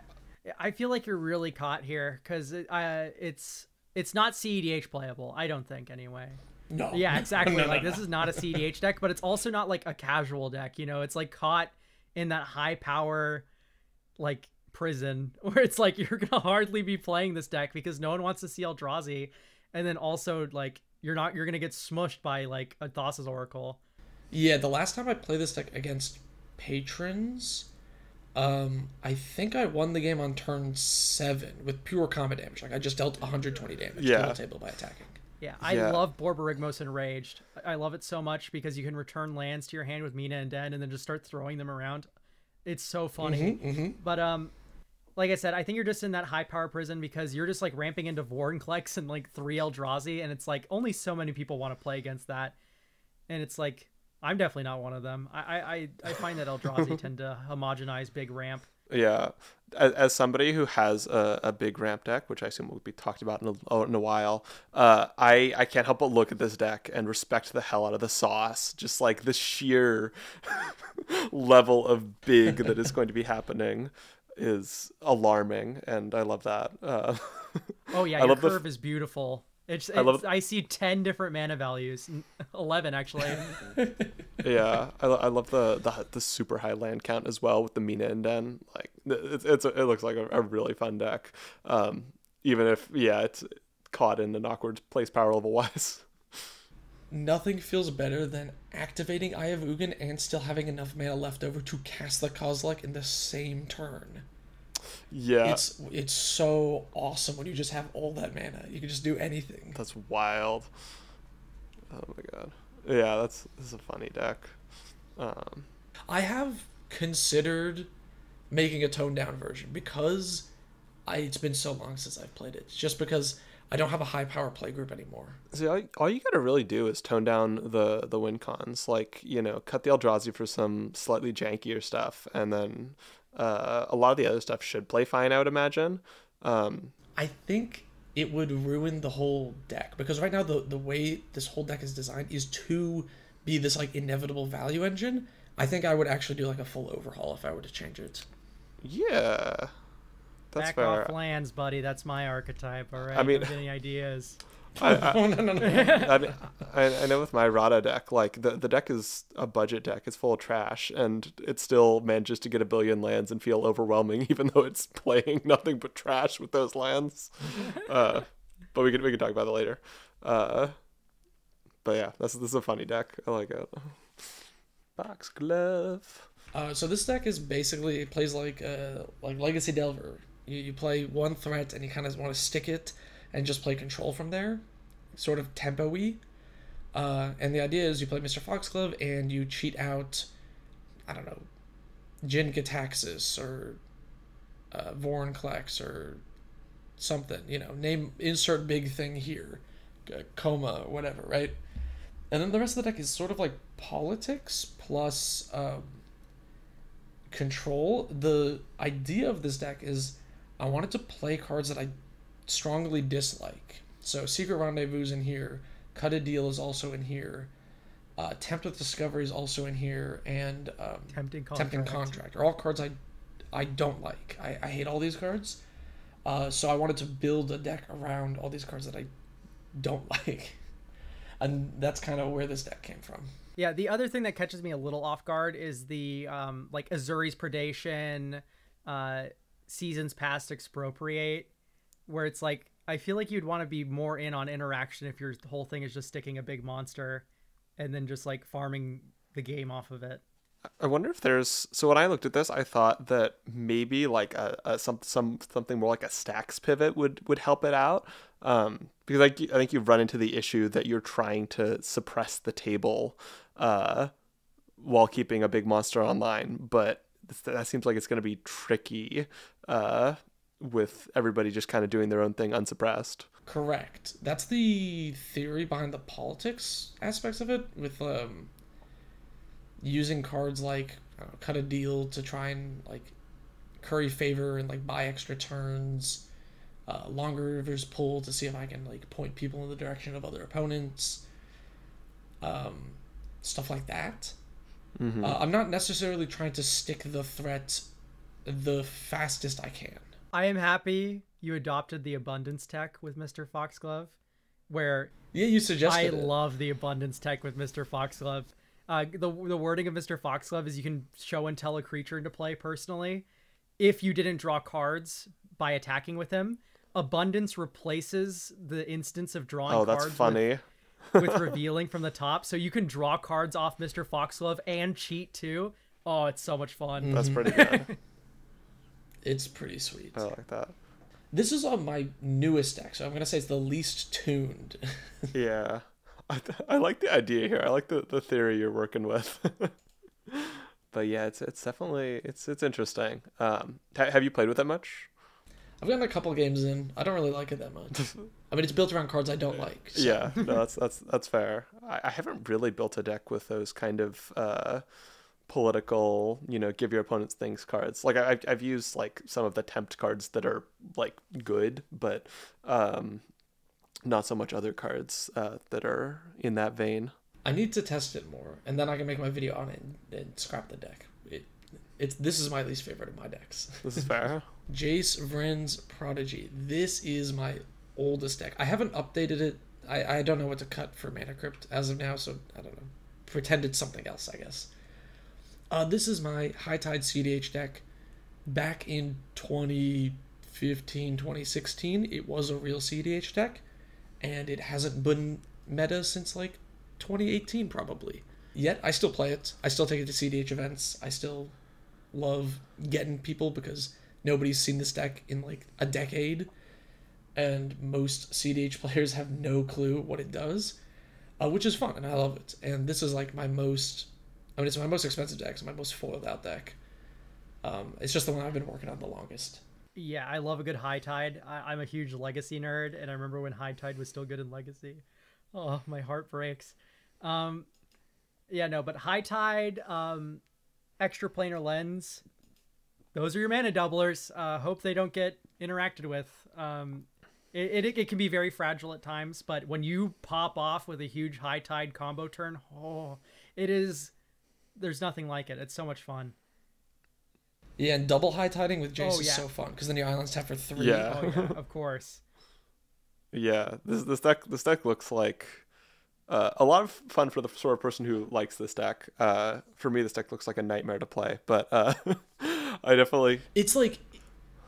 I feel like you're really caught here because it's not CEDH playable. I don't think anyway. No. Yeah, exactly. No. This is not a CEDH deck, but it's also not like a casual deck. You know, it's like caught in that high power like prison where it's like you're gonna hardly be playing this deck because no one wants to see Eldrazi, and then also like you're gonna get smushed by like a Thassa's Oracle. Yeah, the last time I played this deck against patrons, I think I won the game on turn 7 with pure combat damage. Like I just dealt 120 damage to the table by attacking. Yeah, I love Borborygmos Enraged. I love it so much because you can return lands to your hand with Mina and Den and then just start throwing them around. It's so funny. But like I said, I think you're just in that high power prison because you're just like ramping into Vorinclex and like 3 Eldrazi, and it's like only so many people want to play against that. And it's like I'm definitely not one of them. I find that Eldrazi tend to homogenize big ramp. Yeah, as somebody who has a big ramp deck, which I assume will be talked about in a while, I can't help but look at this deck and respect the hell out of the sauce. Just like the sheer level of big that is going to be happening is alarming, and I love that. Oh yeah, your curve is beautiful. I see 10 different mana values, 11 actually. Yeah, I love the super high land count as well with the Mina and Den. Like it looks like a really fun deck. Even if it's caught in an awkward place power level wise. Nothing feels better than activating Eye of Ugin and still having enough mana left over to cast the Kozilek in the same turn. Yeah, it's so awesome when you just have all that mana. You can just do anything. that's wild. Oh my god. Yeah, this is a funny deck. I have considered making a toned down version because it's been so long since I've played it. Just because I don't have a high power play group anymore. See, all you gotta really do is tone down the win cons. Like, cut the Eldrazi for some slightly jankier stuff, and then a lot of the other stuff should play fine, I would imagine. I think it would ruin the whole deck because right now the way this whole deck is designed is to be this like inevitable value engine. I think I would actually do like a full overhaul if I were to change it. Yeah, that's Back fair. off lands, buddy. That's my archetype. All right. I mean- Don't get any ideas? Oh, no. I mean, I know with my Rada deck, like the deck is a budget deck. It's full of trash, and it still manages to get a billion lands and feel overwhelming, even though it's playing nothing but trash with those lands. But we can talk about it later. But yeah, this is a funny deck. I like it. Foxglove. So this deck is basically, it plays like Legacy Delver. You play one threat and you kind of want to stick it and just play control from there, sort of tempo-y. And the idea is you play Mr. Foxglove and you cheat out, I don't know, Jin Gitaxis or Vorinclex or something, insert big thing here, Coma, whatever, right? And then the rest of the deck is sort of like politics plus control. The idea of this deck is I wanted to play cards that I strongly dislike. So Secret Rendezvous is in here, Cut a Deal is also in here, Tempt with Discovery is also in here, and Tempting Contract are all cards I don't like. I hate all these cards. So I wanted to build a deck around all these cards that I don't like. And that's kind of where this deck came from. Yeah, the other thing that catches me a little off guard is the like Azuri's Predation, Seasons Past Expropriate, where it's like I feel like you'd want to be more in on interaction if your whole thing is just sticking a big monster and then just like farming the game off of it. I wonder if there's. So when I looked at this, I thought that maybe like something more like a stacks pivot would help it out. Because I think you've run into the issue that you're trying to suppress the table, while keeping a big monster online. But that seems like it's going to be tricky, with everybody just kind of doing their own thing unsuppressed. Correct. That's the theory behind the politics aspects of it, with using cards like Cut a Deal to try and like curry favor and like buy extra turns, Longer River's Pull to see if I can like point people in the direction of other opponents, stuff like that. Mm-hmm. I'm not necessarily trying to stick the threat the fastest I can. I am happy you adopted the abundance tech with Mr. Foxglove, where Yeah, you suggested I it. love the abundance tech with Mr. Foxglove. The wording of Mr. Foxglove is you can show and tell a creature into play personally if you didn't draw cards by attacking with him. Abundance replaces the instance of drawing cards. Oh, that's funny. with revealing from the top, so you can draw cards off Mr. Foxglove and cheat too. Oh, it's so much fun. That's pretty good. It's pretty sweet. I like that. This is on my newest deck, so I'm gonna say it's the least tuned. Yeah. I like the idea here. I like the theory you're working with. But yeah, it's definitely it's interesting. Have you played with it much? I've gotten a couple games in. I don't really like it that much. I mean, it's built around cards I don't like. So. Yeah, no, that's fair. I haven't really built a deck with those kind of political, give your opponents things cards. Like I've used like some of the tempt cards that are like good, but not so much other cards that are in that vein. I need to test it more, and then I can make my video on it and scrap the deck. This is my least favorite of my decks. This is fair. Jace Vryn's Prodigy. This is my oldest deck. I haven't updated it. I don't know what to cut for Mana Crypt as of now, so I don't know. Pretend it's something else, I guess. This is my High Tide CDH deck. Back in 2015, 2016, it was a real CDH deck, and it hasn't been meta since like 2018 probably. Yet I still play it. I still take it to CDH events. I still love getting people because nobody's seen this deck in like a decade, and most CDH players have no clue what it does, which is fun, and I love it. And this is like my most, I mean, it's my most expensive deck. It's my most foiled out deck. It's just the one I've been working on the longest. Yeah, I love a good High Tide. I'm a huge Legacy nerd, and I remember when High Tide was still good in Legacy. Oh, my heart breaks. Yeah, no, but High Tide, Extra Planar Lens, those are your mana doublers. Hope they don't get interacted with. It can be very fragile at times, but when you pop off with a huge High Tide combo turn, there's nothing like it. It's so much fun. Yeah, and double high tiding with Jace is yeah. so fun because then your islands tap for 3. Yeah. Oh yeah, of course. Yeah, this deck looks like a lot of fun for the sort of person who likes this deck. For me, this deck looks like a nightmare to play, but I definitely. It's like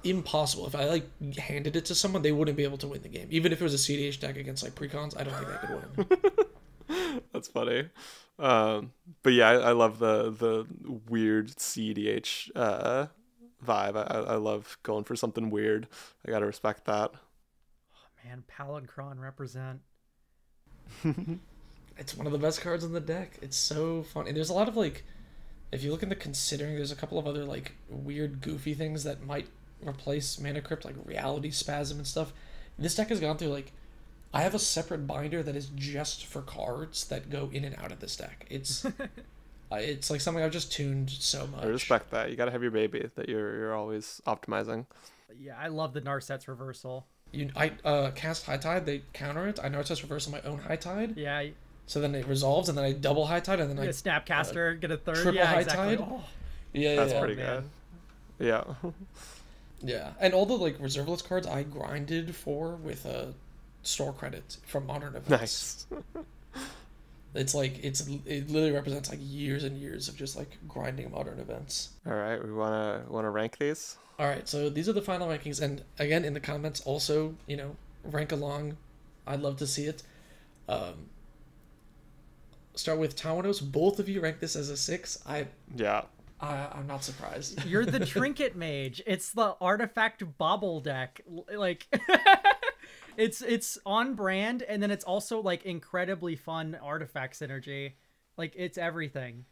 impossible. If I like handed it to someone, they wouldn't be able to win the game. Even if it was a CDH deck against like precons, I don't think I could win. That's funny. But yeah, I love the weird CDH vibe. I love going for something weird. I gotta respect that. Oh, man, Palancron represent. It's one of the best cards in the deck. It's so fun. And there's a lot of like, if you look into considering, there's a couple of other like weird goofy things that might replace Mana Crypt, like Reality Spasm and stuff. This deck has gone through like, I have a separate binder that is just for cards that go in and out of this deck. It's it's like something I've just tuned so much. I respect that. You gotta have your baby that you're always optimizing. Yeah, I love the Narset's reversal. I cast High Tide, they counter it. I Narset's reversal my own High Tide. Yeah. So then it resolves, and then I double High Tide, and then I Snapcaster, get a third. triple Yeah, High exactly. Tide. Oh. Yeah, That's yeah, pretty man. good. Yeah. Yeah, and all the like reserve list cards I grinded for with a store credit from Modern Events. Nice. It's like it literally represents like years and years of just like grinding Modern Events. All right, we wanna rank these. All right, so these are the final rankings, and again in the comments also, rank along. I'd love to see it. Start with Tawanos. Both of you rank this as a 6. Yeah. I'm not surprised. You're the Trinket Mage. It's the Artifact Bobble deck. Like, it's on brand, and then it's also like incredibly fun artifact synergy. Like, it's everything.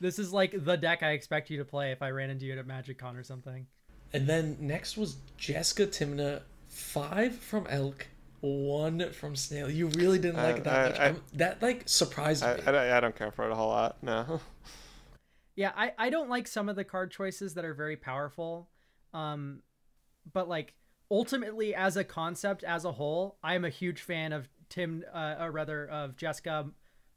This is like the deck I expect you to play if I ran into you at a MagicCon or something. And then next was Jessica Timna, 5 from Elk, 1 from Snail. You really didn't like it that much. That like surprised me. I don't care for it a whole lot. No. Yeah, I don't like some of the card choices that are very powerful. But like ultimately as a concept, as a whole, I'm a huge fan of of Jessica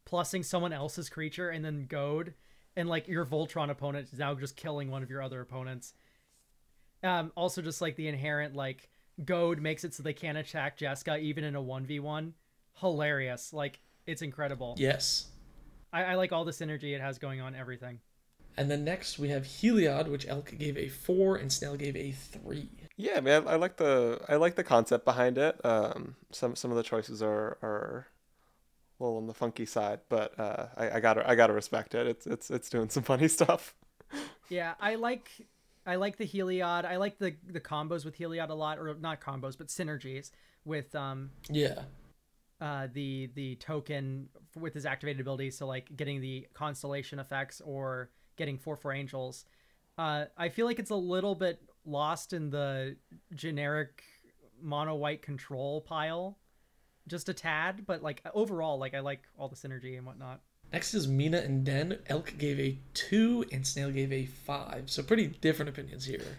plussing someone else's creature and then goad, and like your Voltron opponent is now just killing one of your other opponents. Also just like the inherent like goad makes it so they can't attack Jessica even in a 1v1. Hilarious. Like, it's incredible. Yes. I like all the synergy it has going on, everything. And then next we have Heliod, which Elk gave a 4 and Snail gave a 3. Yeah, man, I like the concept behind it. Some of the choices are a little on the funky side, but I gotta respect it. It's doing some funny stuff. Yeah, I like the Heliod. I like the combos with Heliod a lot, or not combos, but synergies with the token with his activated abilities. So like getting the constellation effects or getting 4/4 angels. I feel like it's a little bit lost in the generic mono white control pile, just a tad, but like overall, like I like all the synergy and whatnot. Next is Mina and Den. Elk gave a 2 and Snail gave a 5. So pretty different opinions here.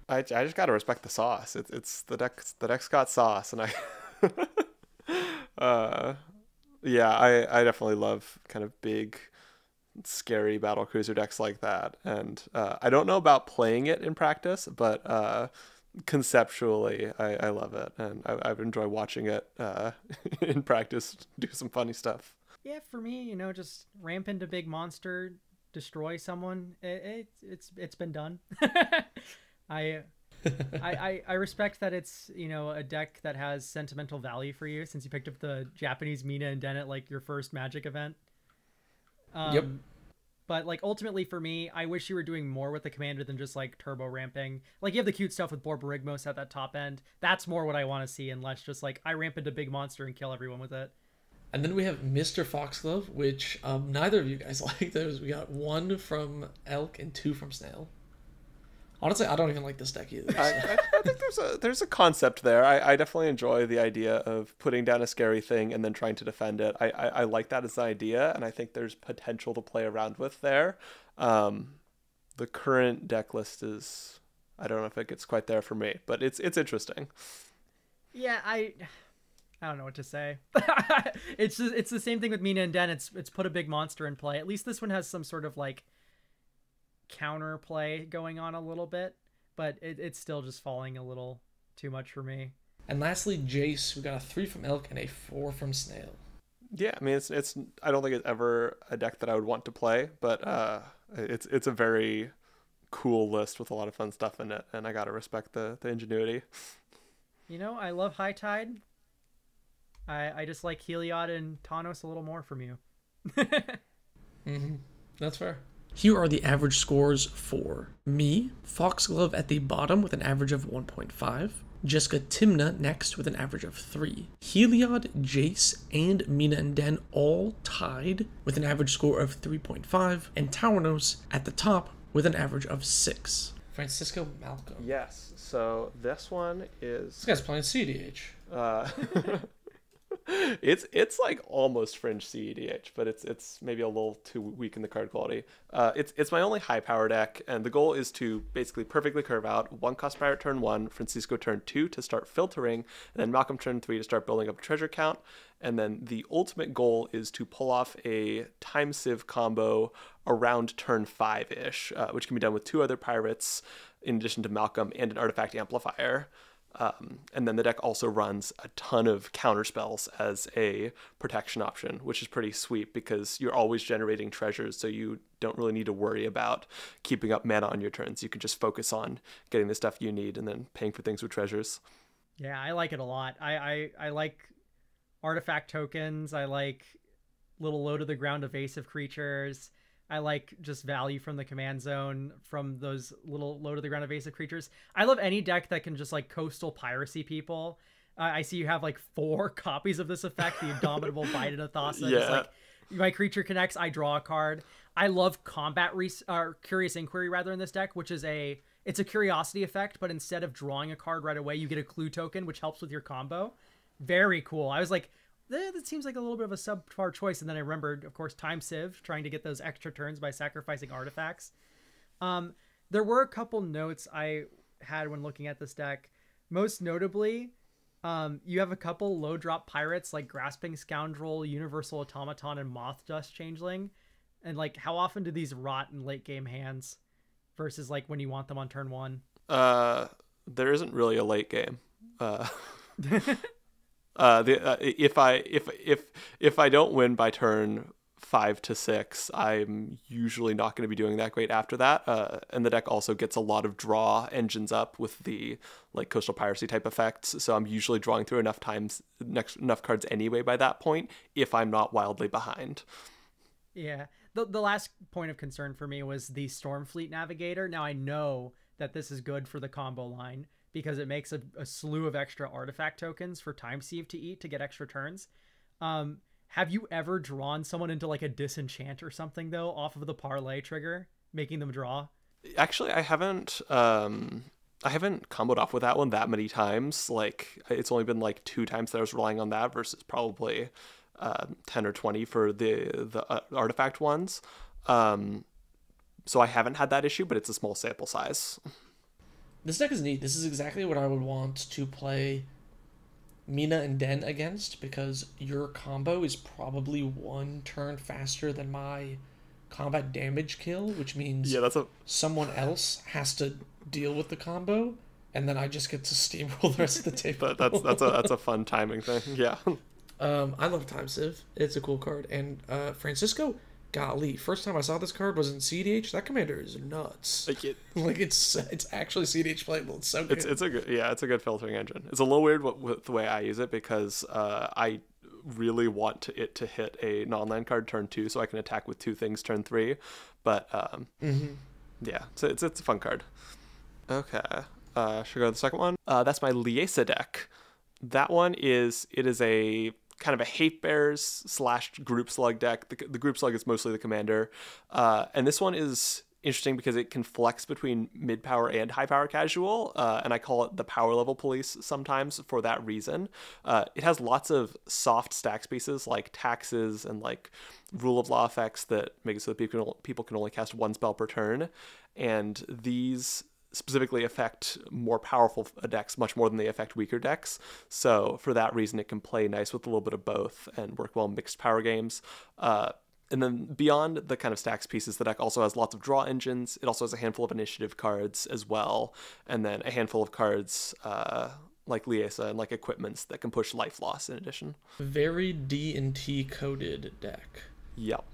I just gotta respect the sauce. It's the deck's got sauce, and yeah, I definitely love kind of big, scary battle cruiser decks like that. And I don't know about playing it in practice, but conceptually, I love it, and I enjoy watching it in practice do some funny stuff. Yeah, for me, just ramp into big monster, destroy someone. It's been done. I I respect that it's a deck that has sentimental value for you since you picked up the Japanese Mina and Den at like your first Magic event. Yep. But like ultimately for me, I wish you were doing more with the commander than just like turbo ramping. Like you have the cute stuff with Borborygmos at that top end. That's more what I want to see, and less just like I ramp into big monster and kill everyone with it. And then we have Mr. Foxglove, which neither of you guys like those. We got 1 from Elk and 2 from Snail. Honestly, I don't even like this deck either. So. I think there's a concept there. I definitely enjoy the idea of putting down a scary thing and then trying to defend it. I like that as an idea, and I think there's potential to play around with there. The current deck list is, I don't know if it gets quite there for me, but it's interesting. Yeah, I don't know what to say. It's the same thing with Mina and Den. It's put a big monster in play. At least this one has some sort of like counter play going on a little bit, but it's still just falling a little too much for me. And lastly, Jace, we got a 3 from Elk and a 4 from Snail. Yeah, I mean it's I don't think it's ever a deck that I would want to play, but it's a very cool list with a lot of fun stuff in it, and I gotta respect the ingenuity. I love High Tide. I just like Heliod and Tawnos a little more from you. That's fair. Here are the average scores for me, Foxglove at the bottom with an average of 1.5, Jessica Timna next with an average of 3, Heliod, Jace, and Mina and Den all tied with an average score of 3.5, and Taurnos at the top with an average of 6. Francisco Malcolm. Yes, so this one is... This guy's playing CDH. It's like almost fringe CEDH, but it's maybe a little too weak in the card quality. It's my only high power deck, and the goal is to basically perfectly curve out 1 cost pirate turn 1, Francisco turn 2 to start filtering, and then Malcolm turn 3 to start building up a treasure count. And then the ultimate goal is to pull off a time sieve combo around turn 5-ish, which can be done with 2 other pirates in addition to Malcolm and an artifact amplifier. And then the deck also runs a ton of counter spells as a protection option, which is pretty sweet because you're always generating treasures, so you don't really need to worry about keeping up mana on your turns. You can just focus on getting the stuff you need and then paying for things with treasures. Yeah, I like it a lot. I like artifact tokens. I like little low to the ground evasive creatures. I like just value from the command zone from those little low to the ground evasive creatures. I love any deck that can just like coastal piracy people. I see you have like 4 copies of this effect, the Indomitable Bite and Athasa. Yeah. It's like my creature connects, I draw a card. I love Curious Inquiry rather in this deck, which is it's a curiosity effect, but instead of drawing a card right away, you get a clue token, which helps with your combo. Very cool. I was like, that seems like a little bit of a subpar choice. And then I remembered, of course, Time Civ, trying to get those extra turns by sacrificing artifacts. There were a couple notes I had when looking at this deck. Most notably, you have a couple low drop pirates like Grasping Scoundrel, Universal Automaton, and Moth Dust Changeling. And like, how often do these rot in late game hands versus like when you want them on turn 1? There isn't really a late game. If I don't win by turn 5 to 6, I'm usually not going to be doing that great after that. And the deck also gets a lot of draw engines up with the like coastal piracy type effects. So I'm usually drawing through enough cards anyway by that point, if I'm not wildly behind. Yeah. The last point of concern for me was the Stormfleet Navigator. Now I know that this is good for the combo line because it makes a slew of extra artifact tokens for Time Sieve to eat to get extra turns. Have you ever drawn someone into like a disenchant or something though off of the parlay trigger, making them draw? Actually, I haven't comboed off with that one that many times. Like it's only been like 2 times that I was relying on that versus probably 10 or 20 for the artifact ones. So I haven't had that issue, but it's a small sample size. This deck is neat. This is exactly what I would want to play Mina and Den against, because your combo is probably 1 turn faster than my combat damage kill, which means yeah, someone else has to deal with the combo. and then I just get to steamroll the rest of the table. That's a fun timing thing. Yeah. I love Time Civ. It's a cool card. And Francisco, golly, first time I saw this card was in CDH. That commander is nuts. Like it's actually CDH playable. It's so good. It's a good filtering engine. It's a little weird with the way I use it because I really want it to hit a non-land card turn 2 so I can attack with 2 things turn 3. But yeah, so it's a fun card. Okay. Should we go to the second one? That's my Liesa deck. That one is a kind of a hate bears / group slug deck. The group slug is mostly the commander. And this one is interesting because it can flex between mid power and high power casual. And I call it the power level police sometimes for that reason. It has lots of soft stack pieces like taxes and like rule of law effects that make it so that people can only cast 1 spell per turn. And these specifically affect more powerful decks much more than they affect weaker decks. So for that reason, it can play nice with a little bit of both and work well in mixed power games. And then beyond the kind of stacks pieces, the deck also has lots of draw engines. It also has a handful of initiative cards as well. And then a handful of cards like Liesa and like equipments that can push life loss in addition. Very D&T coded deck. Yep.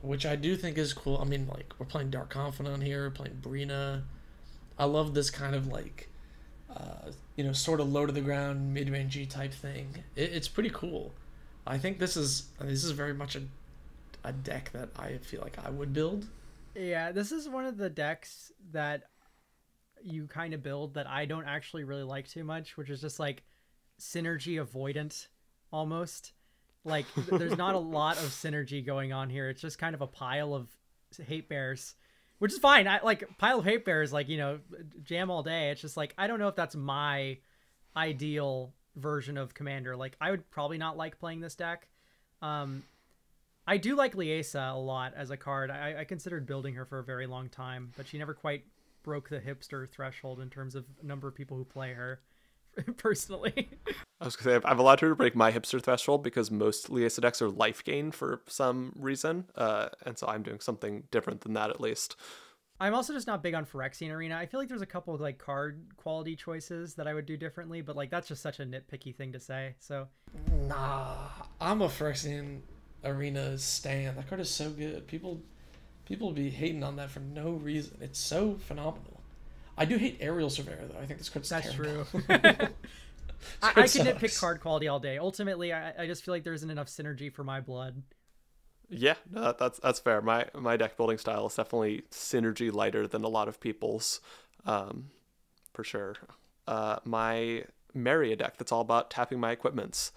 Which I do think is cool. I mean, like, we're playing Dark Confidant here, playing Brina. I love this kind of, like, sort of low to the ground, mid-rangey type thing. It's pretty cool. I think this is very much a deck that I feel like I would build. Yeah, this is one of the decks that you kind of build that I don't actually really like too much, which is just, like, synergy avoidant, almost. Like, there's not a lot of synergy going on here. It's just kind of a pile of hate bears, which is fine. I like pile of hate bears, like, jam all day. It's just like, I don't know if that's my ideal version of commander. Like, I would probably not like playing this deck. I do like Liesa a lot as a card. I considered building her for a very long time, but she never quite broke the hipster threshold in terms of number of people who play her. Personally, I was gonna say I've allowed her to break my hipster threshold because most Liesa decks are life gain for some reason, and so I'm doing something different than that at least. I'm also just not big on Phyrexian Arena. I feel like there's a couple of like card quality choices that I would do differently, but like that's just such a nitpicky thing to say. So, nah, I'm a Phyrexian Arena stan. That card is so good. People be hating on that for no reason. It's so phenomenal. I do hate Aerial Surveyor, though. I think this card's terrible. True. I can nitpick card quality all day. Ultimately, I just feel like there isn't enough synergy for my blood. Yeah, no, that's fair. My deck building style is definitely synergy lighter than a lot of people's, for sure. My Maria deck that's all about tapping my equipments.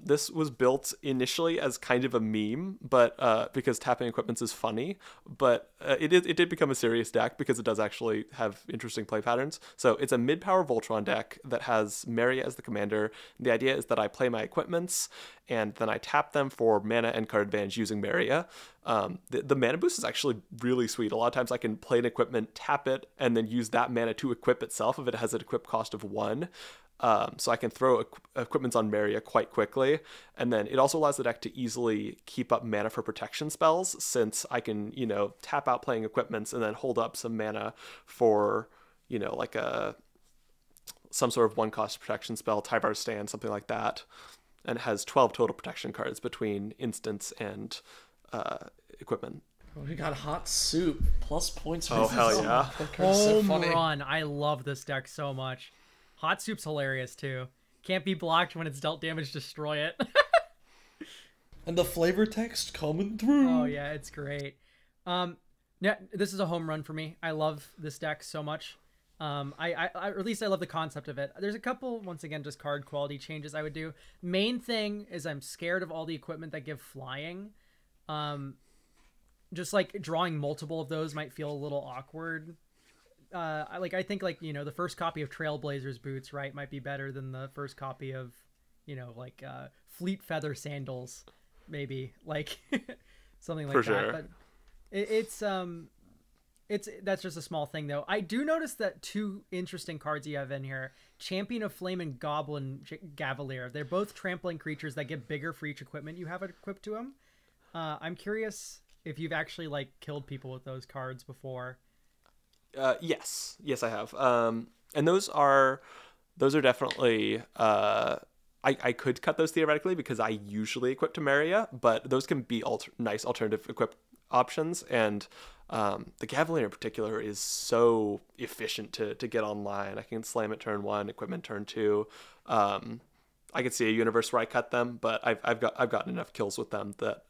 This was built initially as kind of a meme, but because tapping equipments is funny, but it did become a serious deck because it does actually have interesting play patterns. So it's a mid-power Voltron deck that has Maria as the commander. The idea is that I play my equipments and then I tap them for mana and card advantage using Maria. The mana boost is actually really sweet. A lot of times I can play an equipment, tap it, and then use that mana to equip itself if it has an equip cost of 1. So I can throw equipments on Maria quite quickly. And then it also allows the deck to easily keep up mana for protection spells, since I can, tap out playing equipments and then hold up some mana for, like some sort of 1-cost protection spell, Tyvar Stand, something like that. And it has 12 total protection cards between instants and equipment. We got Hot Soup, plus points. Oh, hell yeah. Home run. I love this deck so much. Hot Soup's hilarious, too. Can't be blocked when it's dealt damage, destroy it. And the flavor text coming through. Oh, yeah, it's great. Yeah, this is a home run for me. I love this deck so much. Or at least I love the concept of it. There's a couple, once again, just card quality changes I would do. Main thing is I'm scared of all the equipment that give flying. Just like drawing multiple of those might feel a little awkward. I think the first copy of Trailblazers boots, right, might be better than the first copy of, Fleet Feather sandals, maybe, like something like For that. sure. But that's just a small thing though. I do notice that 2 interesting cards you have in here, Champion of Flame and Goblin Gavalier. They're both trampling creatures that get bigger for each equipment you have equipped to them. I'm curious if you've actually killed people with those cards before. Yes, I have. And those are definitely. I could cut those theoretically because I usually equip Temeria, but those can be nice alternative equip options. And the Cavalier in particular is so efficient to get online. I can slam it turn 1, equipment turn 2. I could see a universe where I cut them, but I've gotten enough kills with them that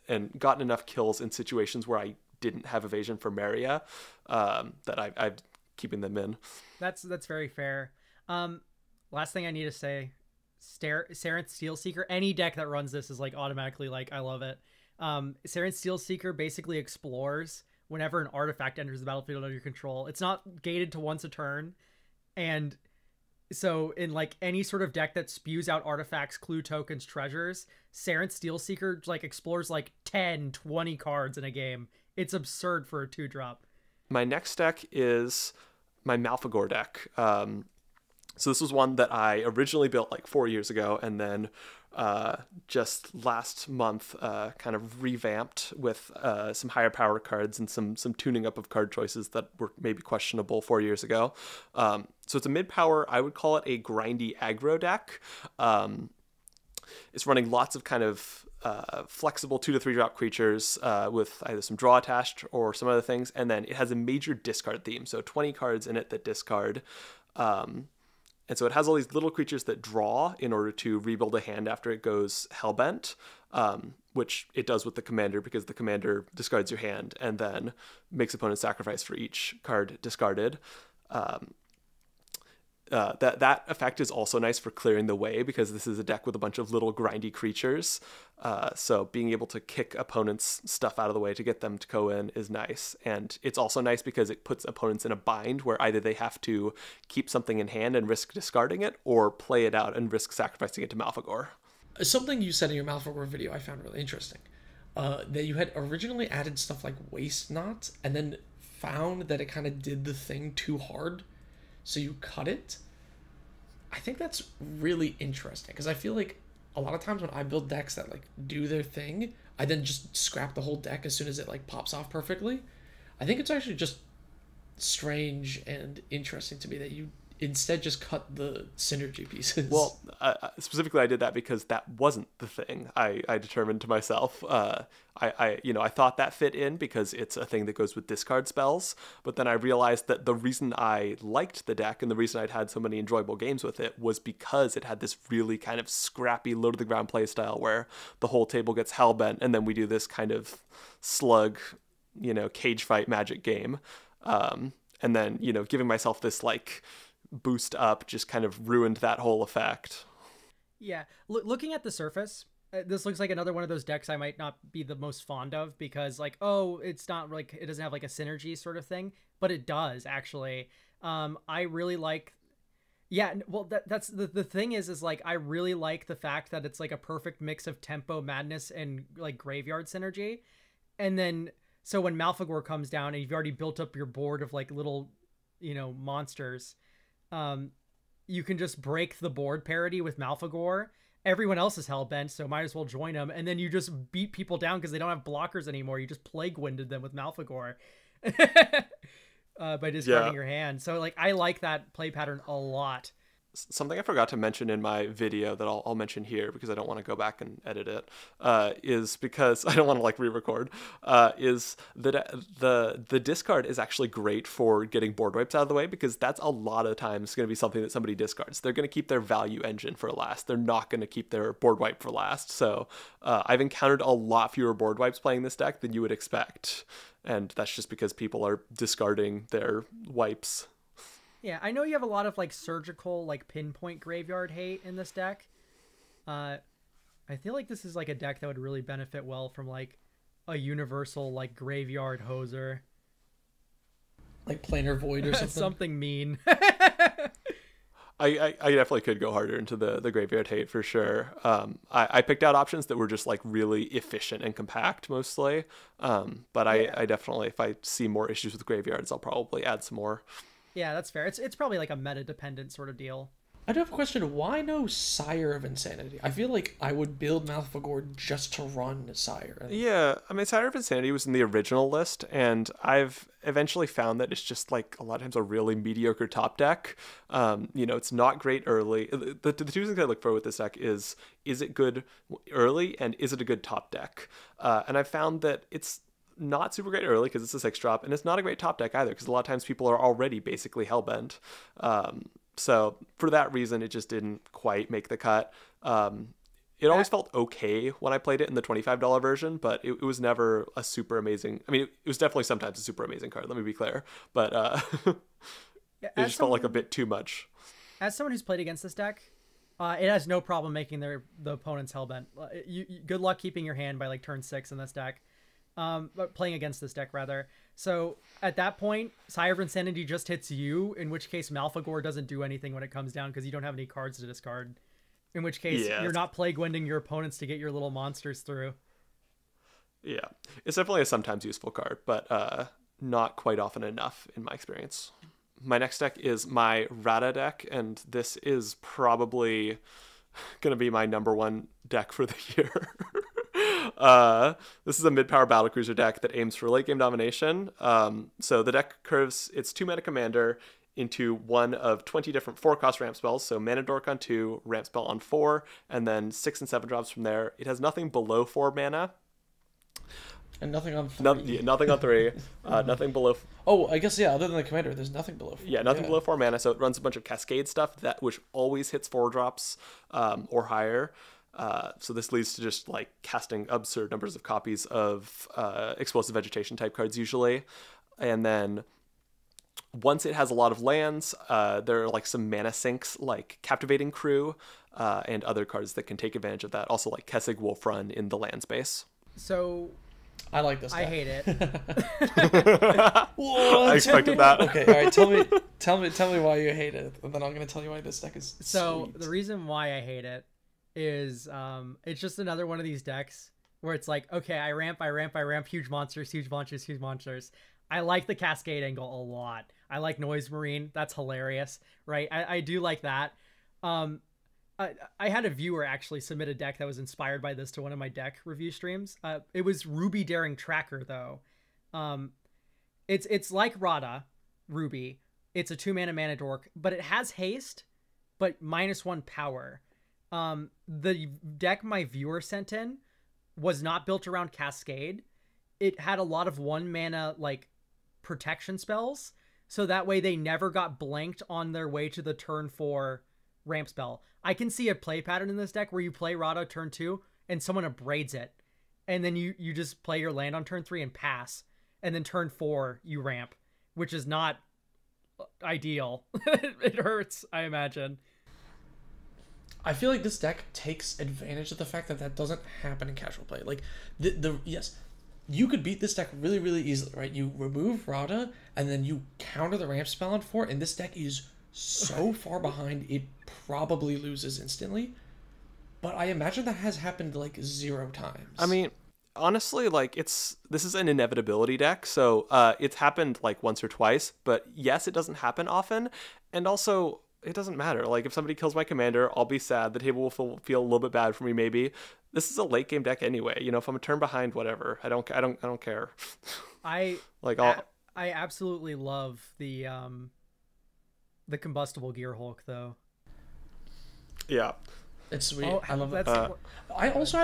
and gotten enough kills in situations where I didn't have evasion for Maria, that I'm keeping them in. That's very fair. Last thing I need to say, Sarenth Steelseeker, any deck that runs this is like automatically like, I love it. Sarenth Steelseeker basically explores whenever an artifact enters the battlefield under your control. It's not gated to once a turn, and so in like any sort of deck that spews out artifacts, clue tokens, treasures, Sarenth Steelseeker like explores like 10, 20 cards in a game. It's absurd for a 2-drop. My next deck is my Malphagor deck. So this was one that I originally built like 4 years ago, and then just last month kind of revamped with some higher power cards and some tuning up of card choices that were maybe questionable 4 years ago. So it's a mid-power, I would call it a grindy aggro deck. It's running lots of kind of flexible 2 to 3 drop creatures with either some draw attached or some other things, and then it has a major discard theme, so 20 cards in it that discard. And so it has all these little creatures that draw in order to rebuild a hand after it goes Hellbent, which it does with the commander because the commander discards your hand and then makes opponents sacrifice for each card discarded. That effect is also nice for clearing the way because this is a deck with a bunch of little grindy creatures. So being able to kick opponents' stuff out of the way to get them to go in is nice. And it's also nice because it puts opponents in a bind where either they have to keep something in hand and risk discarding it or play it out and risk sacrificing it to Malphagor. Something you said in your Malphagor video I found really interesting. That you had originally added stuff like Waste Knot and then found that it kind of did the thing too hard, so you cut it. I think that's really interesting because I feel like a lot of times when I build decks that like do their thing, I then just scrap the whole deck as soon as it like pops off perfectly. I think it's actually just strange and interesting to me that you instead just cut the synergy pieces. Well, specifically, I did that because that wasn't the thing I determined to myself. I thought that fit in because it's a thing that goes with discard spells. But then I realized that the reason I liked the deck and the reason I'd had so many enjoyable games with it was because it had this really kind of scrappy, low to the ground play style where the whole table gets hellbent and then we do this kind of slug, cage fight magic game. And then, giving myself this like boost up just kind of ruined that whole effect. Yeah, looking at the surface, this looks like another one of those decks I might not be the most fond of because like, oh, it's not like it doesn't have like a synergy sort of thing, but it does actually. I really like, yeah, well that's the thing is like I really like the fact that it's like a perfect mix of tempo madness and like graveyard synergy. And then so when Malphagor comes down and you've already built up your board of like little monsters, you can just break the board parity with Malphagor. Everyone else is hellbent, so might as well join them. And then you just beat people down because they don't have blockers anymore. You just plague winded them with Malphagor by discarding your hand. So like I like that play pattern a lot. Something I forgot to mention in my video that I'll mention here because I don't want to go back and edit it, is because I don't want to like re-record, is that the discard is actually great for getting board wipes out of the way because that's a lot of times going to be something that somebody discards. They're going to keep their value engine for last. They're not going to keep their board wipe for last. So I've encountered a lot fewer board wipes playing this deck than you would expect. And that's just because people are discarding their wipes. Yeah, I know you have a lot of like surgical, like pinpoint graveyard hate in this deck. I feel like this is like a deck that would really benefit well from like a universal like graveyard hoser. Like Planar Void or something. Something mean. I definitely could go harder into the graveyard hate for sure. I picked out options that were just like really efficient and compact mostly. But I definitely, if I see more issues with graveyards, I'll probably add some more. Yeah, that's fair. It's probably like a meta-dependent sort of deal. I do have a question. Why no Sire of Insanity? I feel like I would build Malfagor just to run Sire. Yeah, I mean, Sire of Insanity was in the original list, and I've eventually found that it's just like a lot of times a really mediocre top deck. It's not great early. The two things I look for with this deck is it good early, and is it a good top deck? And I've found that it's not super great early because it's a 6-drop, and it's not a great top deck either because a lot of times people are already basically Hellbent. So for that reason, it just didn't quite make the cut. It always felt okay when I played it in the $25 version, but it was never a super amazing. I mean, it was definitely sometimes a super amazing card, let me be clear. But it just felt like a bit too much. As someone who's played against this deck, it has no problem making the opponent's Hellbent. Good luck keeping your hand by like turn 6 in this deck. Playing against this deck, rather. So at that point, Sire of Insanity just hits you, in which case Malfagor doesn't do anything when it comes down because you don't have any cards to discard. In which case, you're not Plague Winding your opponents to get your little monsters through. Yeah, it's definitely a sometimes useful card, but not quite often enough in my experience. My next deck is my Rada deck, and this is probably going to be my number one deck for the year. This is a mid-power battlecruiser deck that aims for late game domination. So the deck curves its 2-mana commander into one of 20 different 4-cost ramp spells. So Mana Dork on 2, ramp spell on 4, and then 6 and 7 drops from there. It has nothing below 4 mana. And nothing on 3. Nothing on 3. Nothing below. I guess, yeah, other than the commander, there's nothing below 4. Yeah, nothing below 4 mana. So it runs a bunch of Cascade stuff which always hits 4 drops or higher. So this leads to just like casting absurd numbers of copies of explosive vegetation type cards usually. And then once it has a lot of lands, there are like some mana sinks like Captivating Crew and other cards that can take advantage of that. Also like Kessig Wolfrun in the land space. So I like this deck. I hate it. I expected that. Okay, all right. Tell me why you hate it, and then I'm gonna tell you why this deck is. So sweet. the reason why I hate it is it's just another one of these decks where it's like, okay, I ramp, huge monsters. I like the Cascade angle a lot. I like Noise Marine. That's hilarious, right? I do like that. I had a viewer actually submit a deck that was inspired by this to one of my deck review streams. It was Ruby Daring Tracker, though. It's like Rada, Ruby. It's a 2-mana mana dork, but it has haste, but -1 power. The deck my viewer sent in was not built around Cascade. It had a lot of 1-mana like protection spells, so that way they never got blanked on their way to the turn 4 ramp spell. I can see a play pattern in this deck where you play Rada turn 2 and someone abrades it, and then you just play your land on turn 3 and pass, and then turn 4 you ramp, which is not ideal. It hurts, I imagine. I feel like this deck takes advantage of the fact that doesn't happen in casual play. Like yes, you could beat this deck really, really easily, right? You remove Rada and then you counter the ramp spell on 4, and this deck is so far behind it probably loses instantly. But I imagine that has happened like 0 times. I mean, honestly, like this is an inevitability deck, so it's happened like once or twice, but yes, it doesn't happen often, and also it doesn't matter. Like if somebody kills my commander, I'll be sad. The table will feel a little bit bad for me. Maybe this is a late game deck anyway. You know, if I'm a turn behind, whatever. I don't care. I absolutely love the combustible Gear Hulk though. Yeah, it's sweet. Oh, I love it. I also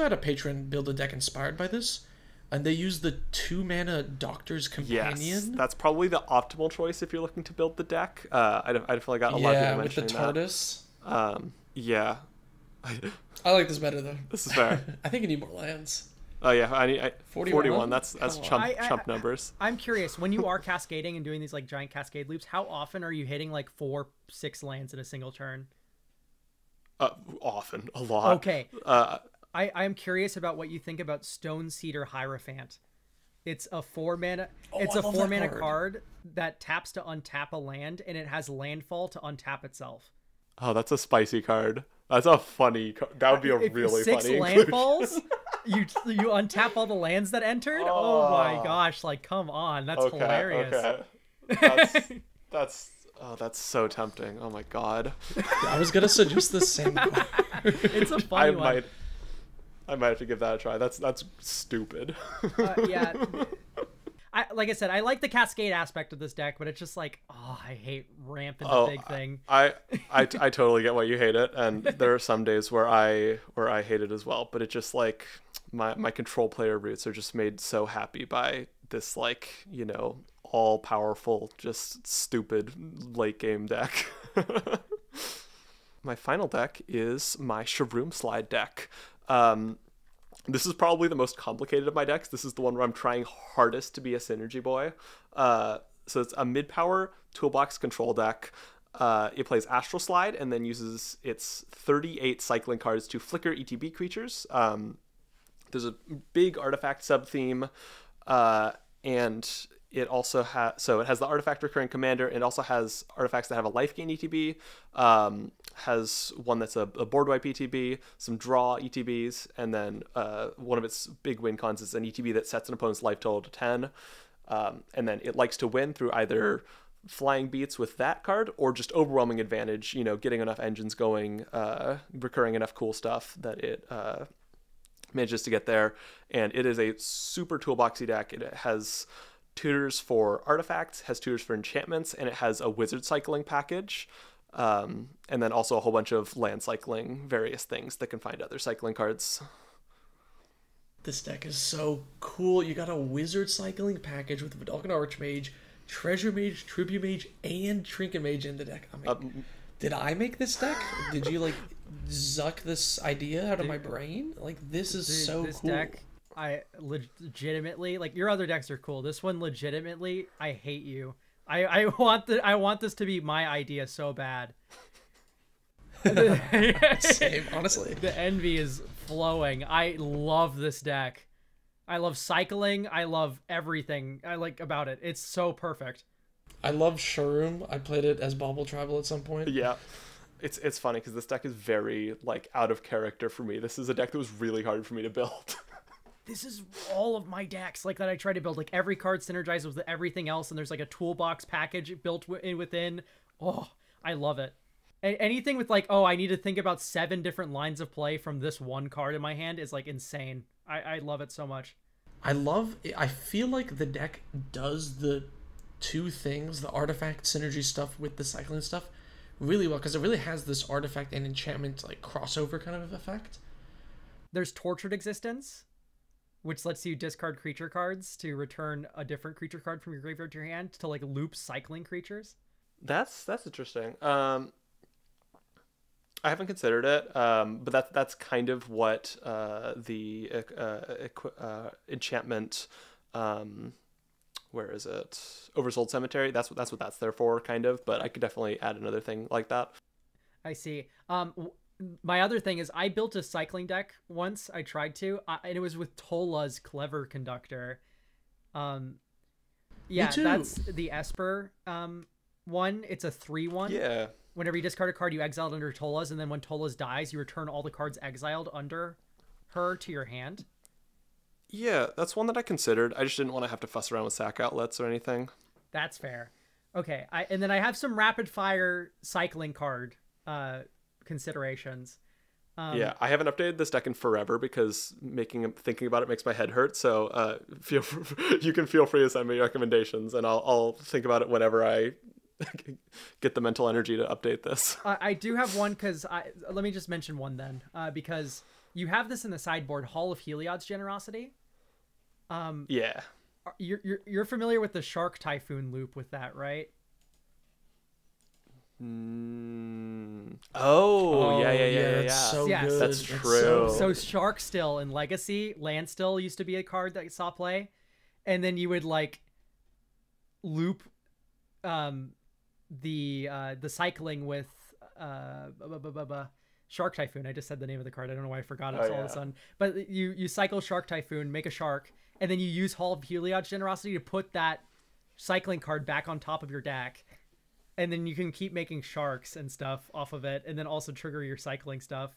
had a patron build a deck inspired by this, and they used the 2-mana Doctor's Companion. Yes, that's probably the optimal choice if you're looking to build the deck. I feel like I got a lot of people mentioning with the TARDIS. That. Yeah. I like this better though. This is fair. I think you need more lands. Oh yeah, I need 41. 41. That's chump numbers. I'm curious, when you are cascading and doing these like giant cascade loops, how often are you hitting like 4-6 lands in a single turn? Often, a lot. Okay. I'm curious about what you think about Stone Cedar Hierophant. It's a 4-mana. It's a 4-mana card that taps to untap a land, and it has landfall to untap itself. Oh, that's a spicy card. That's a funny card. That would be a really funny 6 landfalls. you untap all the lands that entered. Oh my gosh! Like, come on, that's hilarious. Okay. That's Oh, that's so tempting. Oh my god. I was gonna suggest the same card. It's a I funny one. might have to give that a try. That's stupid. Yeah. Like I said, I like the cascade aspect of this deck, but it's just like, oh, I hate ramp in the big thing. I totally get why you hate it, and there are some days where I hate it as well. But it just like my control player roots are just made so happy by this, like, you know, all powerful, just stupid late game deck. My final deck is my Shroom Slide deck. This is probably the most complicated of my decks. This is the one where I'm trying hardest to be a synergy boy. So it's a mid-power toolbox control deck. It plays Astral Slide and then uses its 38 cycling cards to flicker ETB creatures. There's a big artifact sub-theme, and it also has the artifact recurring commander, and also has artifacts that have a life gain ETB, has one that's a board wipe ETB, some draw ETBs, and then one of its big win cons is an ETB that sets an opponent's life total to 10. And then it likes to win through either flying beats with that card or just overwhelming advantage, you know, getting enough engines going, recurring enough cool stuff that it manages to get there. And it is a super toolboxy deck. It has tutors for artifacts, has tutors for enchantments, and it has a wizard cycling package, and then also a whole bunch of land cycling, various things that can find other cycling cards. This deck is so cool. You got a wizard cycling package with Vidalcan Archmage, Treasure Mage, Tribute Mage, and Trinket Mage in the deck. I mean, did I make this deck? Did you like zuck this idea out of my brain? Like, this is so this cool. Deck, I legitimately, like, your other decks are cool. This one, legitimately, I hate you. I want this to be my idea so bad. Same, honestly. The envy is flowing. I love this deck. I love cycling. I love everything I like about it. It's so perfect. I love Shroom. I played it as Bauble Tribal at some point. Yeah. It's funny because this deck is very, like, out of character for me. This is a deck that was really hard for me to build. This is all of my decks like that I try to build. Like, every card synergizes with everything else, and there's like a toolbox package built within. Oh, I love it. Anything with like, oh, I need to think about 7 different lines of play from this one card in my hand is like insane. I love it so much. I feel like the deck does the two things, the artifact synergy stuff with the cycling stuff, really well, because it really has this artifact and enchantment like crossover kind of effect. There's Tortured Existence, which lets you discard creature cards to return a different creature card from your graveyard to your hand to like loop cycling creatures. That's interesting. I haven't considered it, but that's kind of what the enchantment, where is it? Oversold Cemetery. That's what that's there for, kind of. But I could definitely add another thing like that. I see. My other thing is I built a cycling deck once. I tried to, and it was with Tola's Clever Conductor. Yeah, Me too. that's the Esper one. It's a 3/1. Yeah. Whenever you discard a card, you exile it under Tola's, and then when Tola's dies, you return all the cards exiled under her to your hand. Yeah, that's one that I considered. I just didn't want to have to fuss around with sack outlets or anything. That's fair. Okay, and then I have some rapid fire cycling card considerations. Yeah, I haven't updated this deck in forever because thinking about it makes my head hurt. So you can feel free to send me recommendations, and I'll think about it whenever I get the mental energy to update this. I do have one because let me just mention one then, because you have this in the sideboard, Hall of Heliod's Generosity. Yeah. You're familiar with the Shark Typhoon loop with that, right? Oh, yeah. That's so Yes. good. That's true. So Shark Still in Legacy, Land Still used to be a card that you saw play, and then you would like loop the cycling with Shark Typhoon. I just said the name of the card. I don't know why I forgot it all of a sudden. But you cycle Shark Typhoon, make a shark, and then you use Hall of Heliod's Generosity to put that cycling card back on top of your deck. And then you can keep making sharks and stuff off of it, and then also trigger your cycling stuff.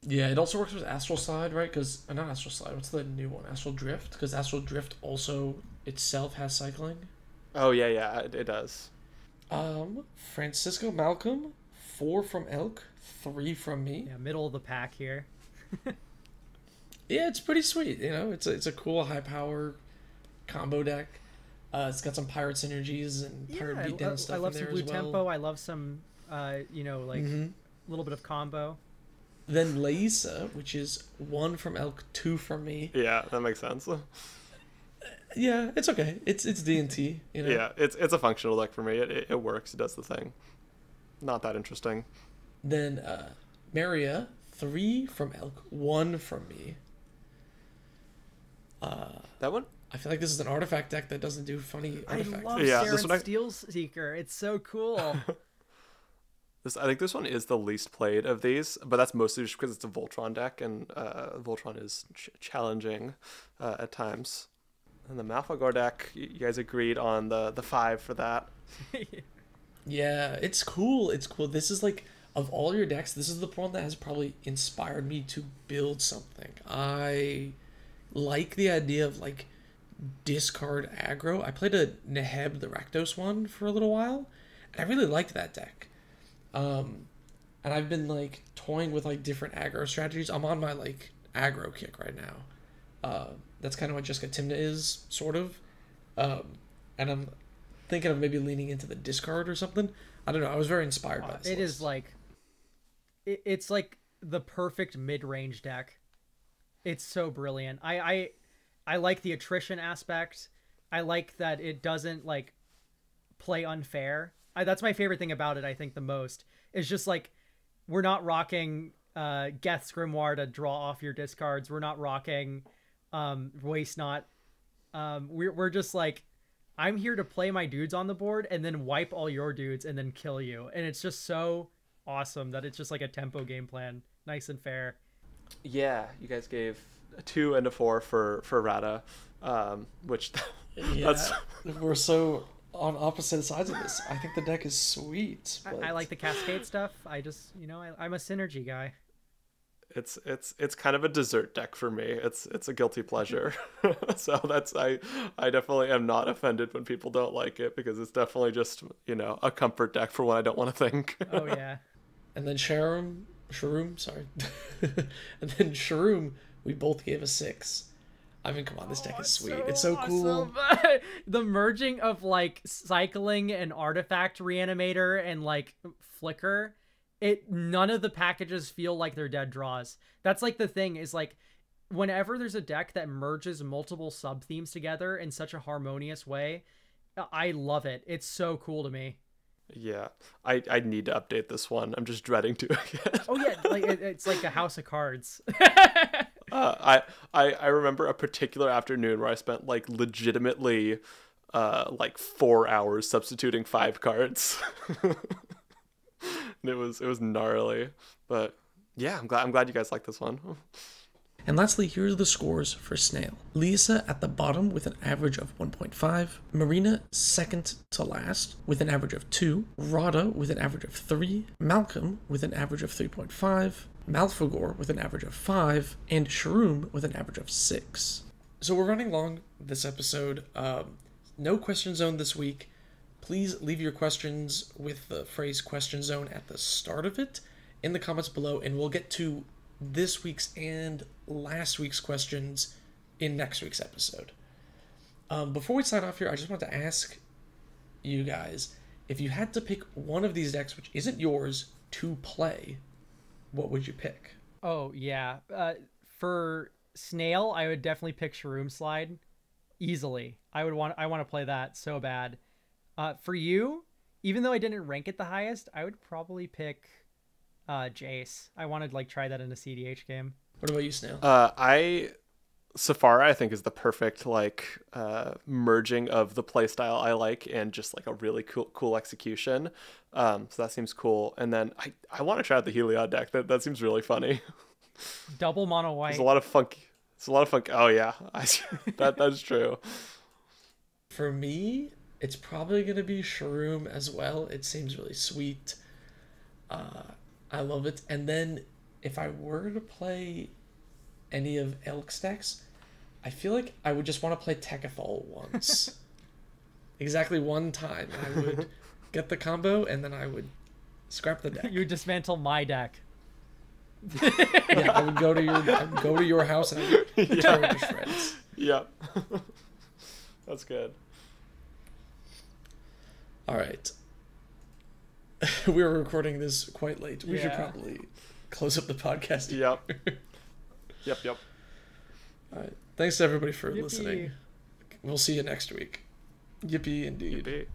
Yeah, it also works with Astral Slide, right? Because not Astral Slide. What's the new one? Astral Drift. Because Astral Drift also itself has cycling. Oh yeah, it does. Francisco Malcolm, 4 from Elk, 3 from me. Yeah, middle of the pack here. Yeah, it's pretty sweet. You know, it's a cool high power combo deck. It's got some pirate synergies and pirate beatdown stuff I love in some there blue as well. tempo. I love some, like a little bit of combo. Then Laisa, which is 1 from Elk, 2 from me. Yeah, that makes sense. Yeah, it's okay. It's D&T, you know. Yeah, it's a functional deck for me. It works. It does the thing. Not that interesting. Then Maria, 3 from Elk, 1 from me. That one? I feel like this is an artifact deck that doesn't do funny artifacts. I love Yeah, Saren this one Steel Seeker. It's so cool. I think this one is the least played of these, but that's mostly just because it's a Voltron deck, and Voltron is challenging at times. And the Malfagor deck, you guys agreed on the 5 for that. Yeah, it's cool. It's cool. This is like, of all your decks, this is the one that has probably inspired me to build something. I like the idea of like discard aggro. I played a Neheb the Rakdos one for a little while, and I really liked that deck. And I've been like toying with like different aggro strategies. I'm on my like aggro kick right now. That's kind of what Jessica Timna is, sort of. And I'm thinking of maybe leaning into the discard or something. I don't know. I was very inspired by this. It is like, it's like the perfect mid-range deck. It's so brilliant. I like the attrition aspect. I like that it doesn't like play unfair. That's my favorite thing about it. I think the most is just like, we're not rocking Geth's Grimoire to draw off your discards. We're not rocking Waste Not. We're just like, I'm here to play my dudes on the board and then wipe all your dudes and then kill you. And it's just so awesome that it's just like a tempo game plan. Nice and fair. Yeah, you guys gave a 2 and a 4 for Rada, which that's... We're so on opposite sides of this. I think the deck is sweet. But... I like the Cascade stuff. I just, I'm a synergy guy. It's kind of a dessert deck for me. It's a guilty pleasure. So I definitely am not offended when people don't like it, because it's definitely just, a comfort deck for when I don't want to think. Oh yeah. And then Sharoom, sorry. And then Sharoom, we both gave a 6. I mean, come on, this deck is sweet. It's so cool. The merging of like cycling and artifact reanimator and like flicker, none of the packages feel like they're dead draws. That's like the thing is like, whenever there's a deck that merges multiple sub themes together in such a harmonious way, I love it. It's so cool to me. Yeah, I need to update this one. I'm just dreading doing it. Oh yeah, like it's like a house of cards. I remember a particular afternoon where I spent like legitimately like 4 hours substituting 5 cards. And it was gnarly, but yeah, I'm glad you guys like this one. And lastly, here are the scores for Snail. Lisa at the bottom with an average of 1.5. Marina second to last with an average of 2. Rada with an average of 3. Malcolm with an average of 3.5. Malfagor with an average of 5. And Sharoom with an average of 6. So we're running long this episode. No question zone this week. Please leave your questions with the phrase question zone at the start of it in the comments below, and we'll get to this week's and last week's questions in next week's episode. Before we sign off here, I just want to ask you guys, if you had to pick one of these decks which isn't yours to play, what would you pick? Oh yeah, for Snail, I would definitely pick Sharoom Slide easily. I want to play that so bad. For you, even though I didn't rank it the highest, I would probably pick Jace. I wanted to like try that in a CDH game. What about you, Snail? Safara I think is the perfect like merging of the playstyle I like and just like a really cool execution. So that seems cool. And then I want to try out the Heliod deck. That seems really funny. Double mono white. It's a lot of funky. Oh yeah, that's true. For me, it's probably gonna be Sharoom as well. It seems really sweet. I love it. And then if I were to play any of Elk's decks, I feel like I would just want to play Tekethal once. Exactly one time. I would get the combo, and then I would scrap the deck. You dismantle my deck. Yeah, I would go to your house and I would tear it to shreds. Yep. That's good. All right. We were recording this quite late. We should Yeah. probably close up the podcast. Yep. Yep. All right. Thanks to everybody for Yippee. listening. We'll see you next week. Yippee indeed. Yippee.